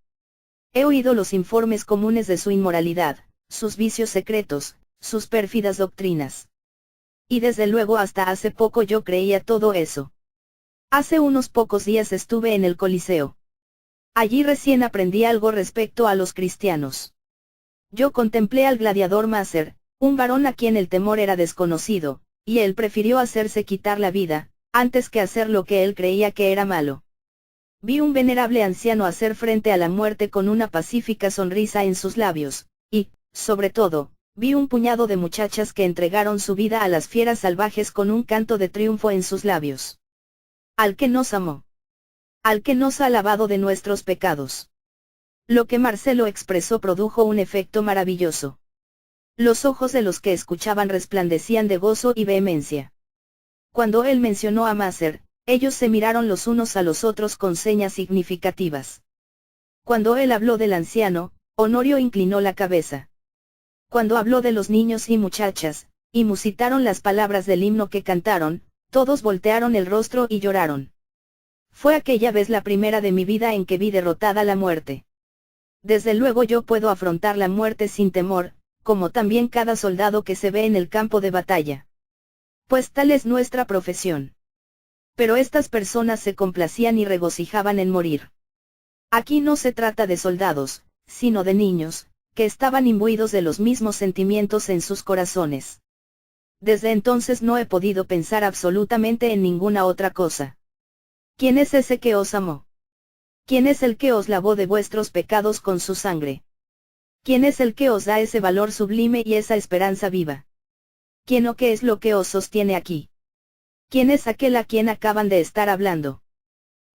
He oído los informes comunes de su inmoralidad, sus vicios secretos, sus pérfidas doctrinas. Y desde luego hasta hace poco yo creía todo eso. Hace unos pocos días estuve en el Coliseo. Allí recién aprendí algo respecto a los cristianos. Yo contemplé al gladiador Máser, un varón a quien el temor era desconocido, y él prefirió hacerse quitar la vida, antes que hacer lo que él creía que era malo. Vi un venerable anciano hacer frente a la muerte con una pacífica sonrisa en sus labios, y, sobre todo, vi un puñado de muchachas que entregaron su vida a las fieras salvajes con un canto de triunfo en sus labios. Al que nos amó. Al que nos ha lavado de nuestros pecados. Lo que Marcelo expresó produjo un efecto maravilloso. Los ojos de los que escuchaban resplandecían de gozo y vehemencia. Cuando él mencionó a Máser, ellos se miraron los unos a los otros con señas significativas. Cuando él habló del anciano, Honorio inclinó la cabeza. Cuando habló de los niños y muchachas, y musitaron las palabras del himno que cantaron, todos voltearon el rostro y lloraron. Fue aquella vez la primera de mi vida en que vi derrotada la muerte. Desde luego yo puedo afrontar la muerte sin temor, como también cada soldado que se ve en el campo de batalla. Pues tal es nuestra profesión. Pero estas personas se complacían y regocijaban en morir. Aquí no se trata de soldados, sino de niños, que estaban imbuidos de los mismos sentimientos en sus corazones. Desde entonces no he podido pensar absolutamente en ninguna otra cosa. ¿Quién es ese que os amó? ¿Quién es el que os lavó de vuestros pecados con su sangre? ¿Quién es el que os da ese valor sublime y esa esperanza viva? ¿Quién o qué es lo que os sostiene aquí? ¿Quién es aquel a quien acaban de estar hablando?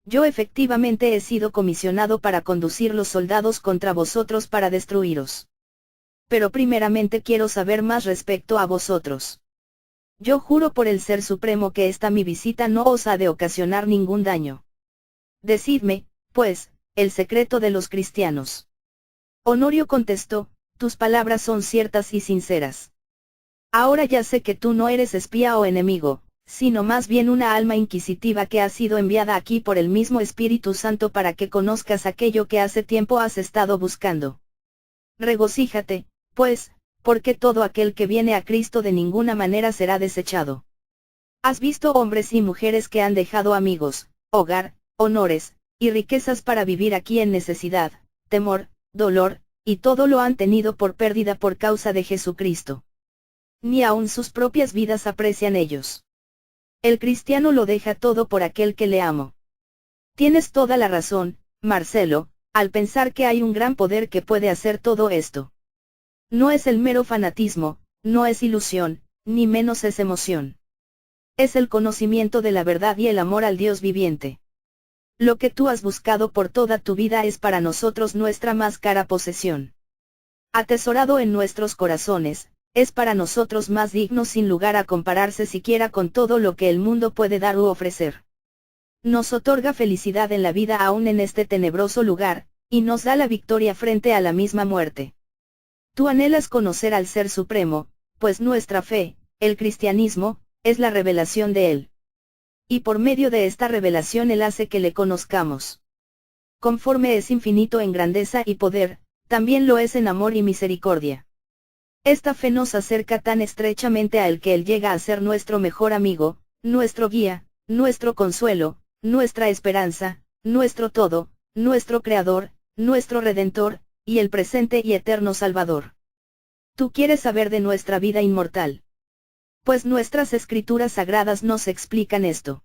Yo efectivamente he sido comisionado para conducir los soldados contra vosotros para destruiros. Pero primeramente quiero saber más respecto a vosotros. Yo juro por el Ser Supremo que esta mi visita no os ha de ocasionar ningún daño. Decidme, pues, el secreto de los cristianos. Honorio contestó, tus palabras son ciertas y sinceras. Ahora ya sé que tú no eres espía o enemigo, sino más bien una alma inquisitiva que ha sido enviada aquí por el mismo Espíritu Santo para que conozcas aquello que hace tiempo has estado buscando. Regocíjate, pues, porque todo aquel que viene a Cristo de ninguna manera será desechado. Has visto hombres y mujeres que han dejado amigos, hogar, honores, y riquezas para vivir aquí en necesidad, temor, dolor, y todo lo han tenido por pérdida por causa de Jesucristo. Ni aun sus propias vidas aprecian ellos. El cristiano lo deja todo por aquel que le amo. Tienes toda la razón, Marcelo, al pensar que hay un gran poder que puede hacer todo esto. No es el mero fanatismo, no es ilusión, ni menos es emoción. Es el conocimiento de la verdad y el amor al Dios viviente. Lo que tú has buscado por toda tu vida es para nosotros nuestra más cara posesión. Atesorado en nuestros corazones, es para nosotros más digno sin lugar a compararse siquiera con todo lo que el mundo puede dar u ofrecer. Nos otorga felicidad en la vida aún en este tenebroso lugar, y nos da la victoria frente a la misma muerte. Tú anhelas conocer al Ser Supremo, pues nuestra fe, el cristianismo, es la revelación de Él. Y por medio de esta revelación Él hace que le conozcamos. Conforme es infinito en grandeza y poder, también lo es en amor y misericordia. Esta fe nos acerca tan estrechamente a Él que Él llega a ser nuestro mejor amigo, nuestro guía, nuestro consuelo, nuestra esperanza, nuestro todo, nuestro Creador, nuestro Redentor, y el presente y eterno Salvador. ¿Tú quieres saber de nuestra vida inmortal? Pues nuestras escrituras sagradas nos explican esto.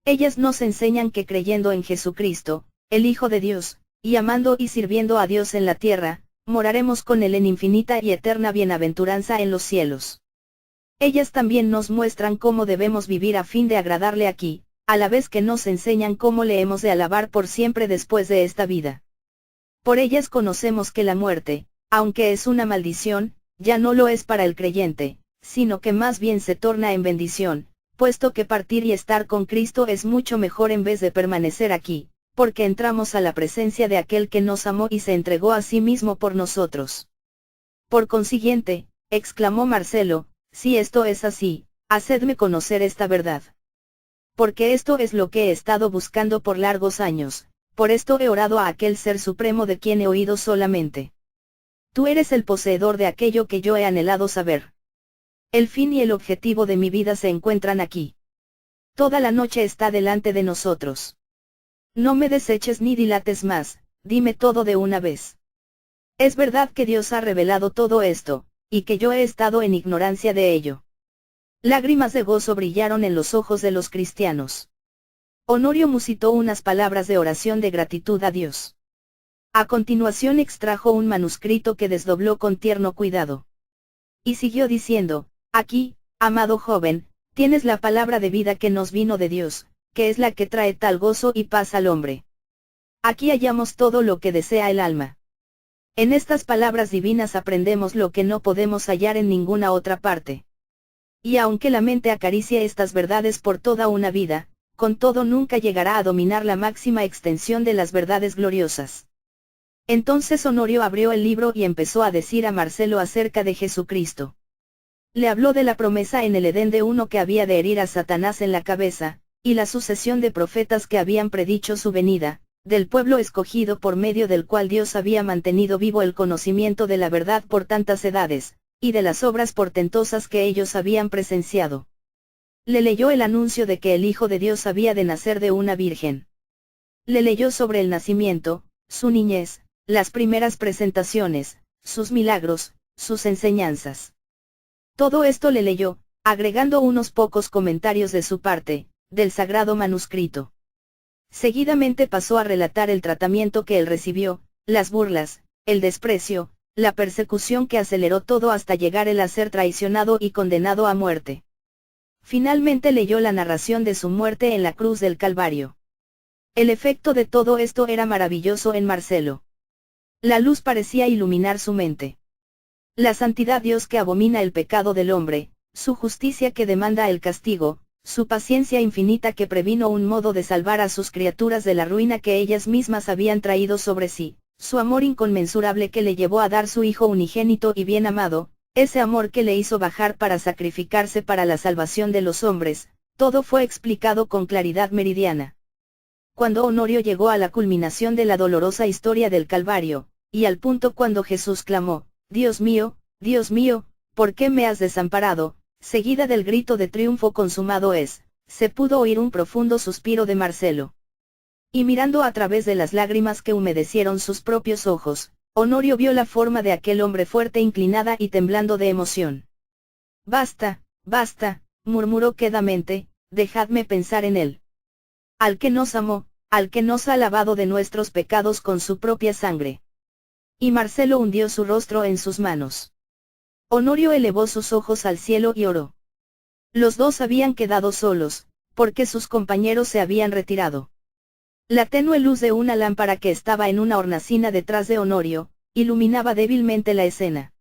Ellas nos enseñan que creyendo en Jesucristo, el Hijo de Dios, y amando y sirviendo a Dios en la tierra, moraremos con Él en infinita y eterna bienaventuranza en los cielos. Ellas también nos muestran cómo debemos vivir a fin de agradarle aquí, a la vez que nos enseñan cómo le hemos de alabar por siempre después de esta vida. Por ellas conocemos que la muerte, aunque es una maldición, ya no lo es para el creyente, sino que más bien se torna en bendición, puesto que partir y estar con Cristo es mucho mejor en vez de permanecer aquí, porque entramos a la presencia de aquel que nos amó y se entregó a sí mismo por nosotros. Por consiguiente, exclamó Marcelo, si esto es así, hacedme conocer esta verdad. Porque esto es lo que he estado buscando por largos años, por esto he orado a aquel Ser Supremo de quien he oído solamente. Tú eres el poseedor de aquello que yo he anhelado saber. El fin y el objetivo de mi vida se encuentran aquí. Toda la noche está delante de nosotros. No me deseches ni dilates más, dime todo de una vez. Es verdad que Dios ha revelado todo esto, y que yo he estado en ignorancia de ello. Lágrimas de gozo brillaron en los ojos de los cristianos. Honorio musitó unas palabras de oración de gratitud a Dios. A continuación extrajo un manuscrito que desdobló con tierno cuidado. Y siguió diciendo, aquí, amado joven, tienes la palabra de vida que nos vino de Dios, que es la que trae tal gozo y paz al hombre. Aquí hallamos todo lo que desea el alma. En estas palabras divinas aprendemos lo que no podemos hallar en ninguna otra parte. Y aunque la mente acaricie estas verdades por toda una vida, con todo nunca llegará a dominar la máxima extensión de las verdades gloriosas. Entonces Honorio abrió el libro y empezó a decir a Marcelo acerca de Jesucristo. Le habló de la promesa en el Edén de uno que había de herir a Satanás en la cabeza, y la sucesión de profetas que habían predicho su venida, del pueblo escogido por medio del cual Dios había mantenido vivo el conocimiento de la verdad por tantas edades, y de las obras portentosas que ellos habían presenciado. Le leyó el anuncio de que el Hijo de Dios había de nacer de una virgen. Le leyó sobre el nacimiento, su niñez, las primeras presentaciones, sus milagros, sus enseñanzas. Todo esto le leyó, agregando unos pocos comentarios de su parte, del sagrado manuscrito. Seguidamente pasó a relatar el tratamiento que él recibió, las burlas, el desprecio, la persecución que aceleró todo hasta llegar él a ser traicionado y condenado a muerte. Finalmente leyó la narración de su muerte en la cruz del Calvario. El efecto de todo esto era maravilloso en Marcelo. La luz parecía iluminar su mente. La santidad Dios que abomina el pecado del hombre, su justicia que demanda el castigo, su paciencia infinita que previno un modo de salvar a sus criaturas de la ruina que ellas mismas habían traído sobre sí, su amor inconmensurable que le llevó a dar su Hijo unigénito y bien amado, ese amor que le hizo bajar para sacrificarse para la salvación de los hombres, todo fue explicado con claridad meridiana. Cuando Honorio llegó a la culminación de la dolorosa historia del Calvario, y al punto cuando Jesús clamó, Dios mío, ¿por qué me has desamparado?, seguida del grito de triunfo consumado es, se pudo oír un profundo suspiro de Marcelo. Y mirando a través de las lágrimas que humedecieron sus propios ojos, Honorio vio la forma de aquel hombre fuerte inclinada y temblando de emoción. Basta, murmuró quedamente, dejadme pensar en él. Al que nos amó, al que nos ha lavado de nuestros pecados con su propia sangre. Y Marcelo hundió su rostro en sus manos. Honorio elevó sus ojos al cielo y oró. Los dos habían quedado solos, porque sus compañeros se habían retirado. La tenue luz de una lámpara que estaba en una hornacina detrás de Honorio, iluminaba débilmente la escena.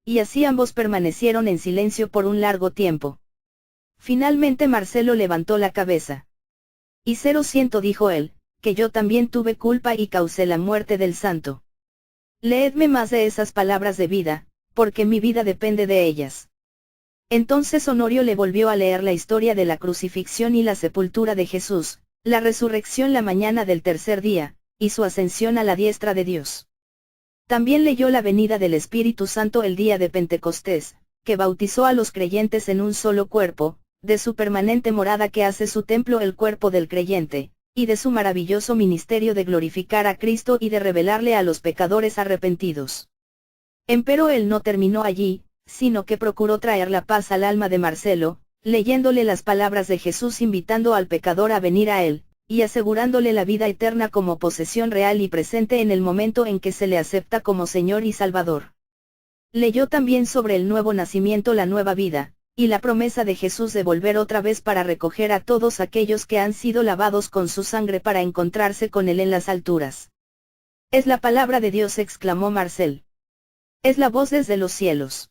Y así ambos permanecieron en silencio por un largo tiempo. Finalmente Marcelo levantó la cabeza. Y siento, dijo él, que yo también tuve culpa y causé la muerte del santo. Leedme más de esas palabras de vida, porque mi vida depende de ellas. Entonces Honorio le volvió a leer la historia de la crucifixión y la sepultura de Jesús, la resurrección la mañana del tercer día, y su ascensión a la diestra de Dios. También leyó la venida del Espíritu Santo el día de Pentecostés, que bautizó a los creyentes en un solo cuerpo, de su permanente morada que hace su templo el cuerpo del creyente, y de su maravilloso ministerio de glorificar a Cristo y de revelarle a los pecadores arrepentidos. Empero él no terminó allí, sino que procuró traer la paz al alma de Marcelo, leyéndole las palabras de Jesús invitando al pecador a venir a él, y asegurándole la vida eterna como posesión real y presente en el momento en que se le acepta como Señor y Salvador. Leyó también sobre el nuevo nacimiento, la nueva vida, y la promesa de Jesús de volver otra vez para recoger a todos aquellos que han sido lavados con su sangre para encontrarse con él en las alturas. Es la palabra de Dios, exclamó Marcel. Es la voz desde los cielos.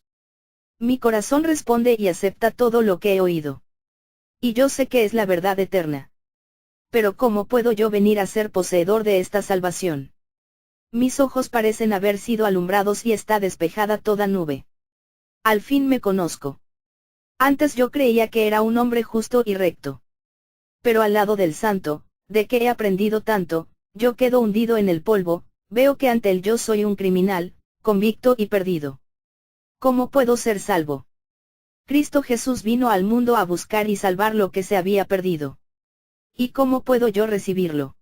Mi corazón responde y acepta todo lo que he oído. Y yo sé que es la verdad eterna. Pero ¿cómo puedo yo venir a ser poseedor de esta salvación? Mis ojos parecen haber sido alumbrados y está despejada toda nube. Al fin me conozco. Antes yo creía que era un hombre justo y recto. Pero al lado del santo, de que he aprendido tanto, yo quedo hundido en el polvo, veo que ante él yo soy un criminal, convicto y perdido. ¿Cómo puedo ser salvo? Cristo Jesús vino al mundo a buscar y salvar lo que se había perdido. ¿Y cómo puedo yo recibirlo?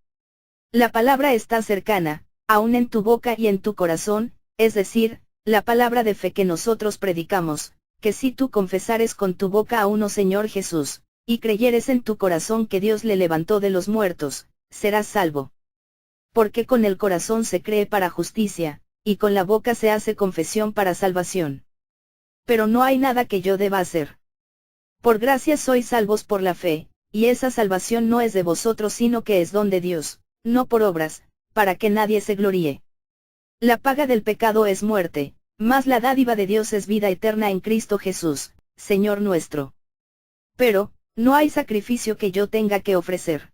La palabra está cercana, aún en tu boca y en tu corazón, es decir, la palabra de fe que nosotros predicamos, que si tú confesares con tu boca a uno Señor Jesús, y creyeres en tu corazón que Dios le levantó de los muertos, serás salvo. Porque con el corazón se cree para justicia, y con la boca se hace confesión para salvación. Pero no hay nada que yo deba hacer. Por gracia sois salvos por la fe, y esa salvación no es de vosotros sino que es don de Dios, no por obras, para que nadie se gloríe. La paga del pecado es muerte, mas la dádiva de Dios es vida eterna en Cristo Jesús, Señor nuestro. Pero, no hay sacrificio que yo tenga que ofrecer.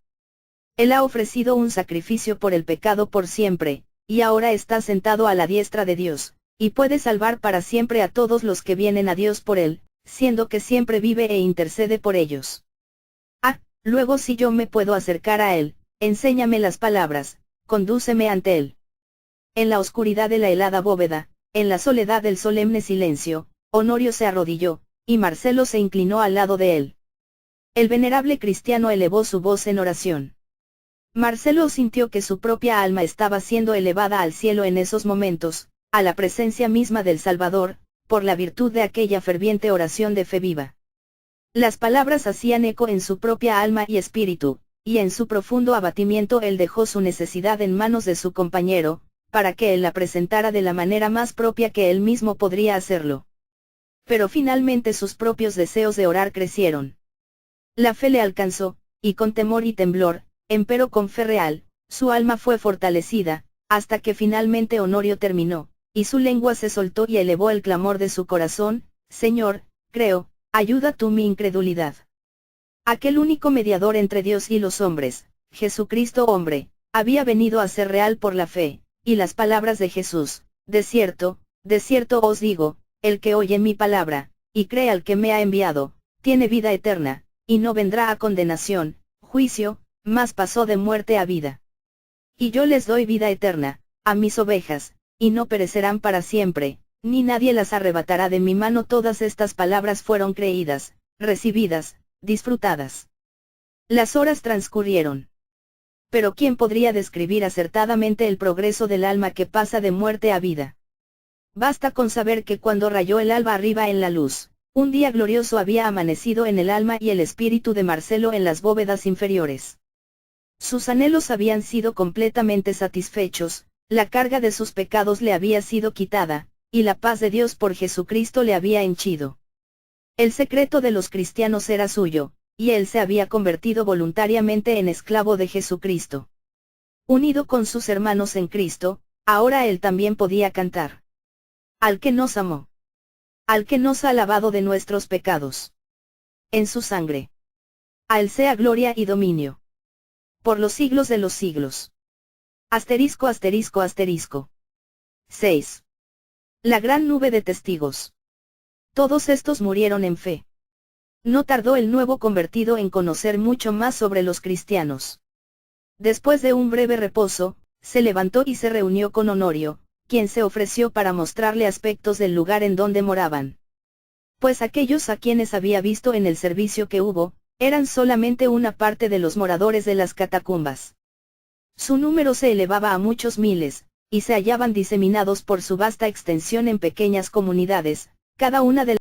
Él ha ofrecido un sacrificio por el pecado por siempre, y ahora está sentado a la diestra de Dios, y puede salvar para siempre a todos los que vienen a Dios por él, siendo que siempre vive e intercede por ellos. Luego si yo me puedo acercar a él, enséñame las palabras, condúceme ante él. En la oscuridad de la helada bóveda, en la soledad del solemne silencio, Honorio se arrodilló, y Marcelo se inclinó al lado de él. El venerable cristiano elevó su voz en oración. Marcelo sintió que su propia alma estaba siendo elevada al cielo en esos momentos, a la presencia misma del Salvador, por la virtud de aquella ferviente oración de fe viva. Las palabras hacían eco en su propia alma y espíritu, y en su profundo abatimiento él dejó su necesidad en manos de su compañero, para que él la presentara de la manera más propia que él mismo podría hacerlo. Pero finalmente sus propios deseos de orar crecieron. La fe le alcanzó, y con temor y temblor, Empero con fe real, su alma fue fortalecida, hasta que finalmente Honorio terminó, y su lengua se soltó y elevó el clamor de su corazón: Señor, creo, ayuda tú mi incredulidad. Aquel único mediador entre Dios y los hombres, Jesucristo hombre, había venido a ser real por la fe, y las palabras de Jesús: de cierto os digo, el que oye mi palabra, y cree al que me ha enviado, tiene vida eterna, y no vendrá a condenación, juicio, mas pasó de muerte a vida. Y yo les doy vida eterna, a mis ovejas, y no perecerán para siempre, ni nadie las arrebatará de mi mano. Todas estas palabras fueron creídas, recibidas, disfrutadas. Las horas transcurrieron. Pero ¿quién podría describir acertadamente el progreso del alma que pasa de muerte a vida? Basta con saber que cuando rayó el alba arriba en la luz, un día glorioso había amanecido en el alma y el espíritu de Marcelo en las bóvedas inferiores. Sus anhelos habían sido completamente satisfechos, la carga de sus pecados le había sido quitada, y la paz de Dios por Jesucristo le había henchido. El secreto de los cristianos era suyo, y él se había convertido voluntariamente en esclavo de Jesucristo. Unido con sus hermanos en Cristo, ahora él también podía cantar: al que nos amó, al que nos ha lavado de nuestros pecados en su sangre. A él sea gloria y dominio por los siglos de los siglos. Asterisco asterisco asterisco. 6. La gran nube de testigos. Todos estos murieron en fe. No tardó el nuevo convertido en conocer mucho más sobre los cristianos. Después de un breve reposo, se levantó y se reunió con Honorio, quien se ofreció para mostrarle aspectos del lugar en donde moraban. Pues aquellos a quienes había visto en el servicio que hubo, eran solamente una parte de los moradores de las catacumbas. Su número se elevaba a muchos miles, y se hallaban diseminados por su vasta extensión en pequeñas comunidades, cada una de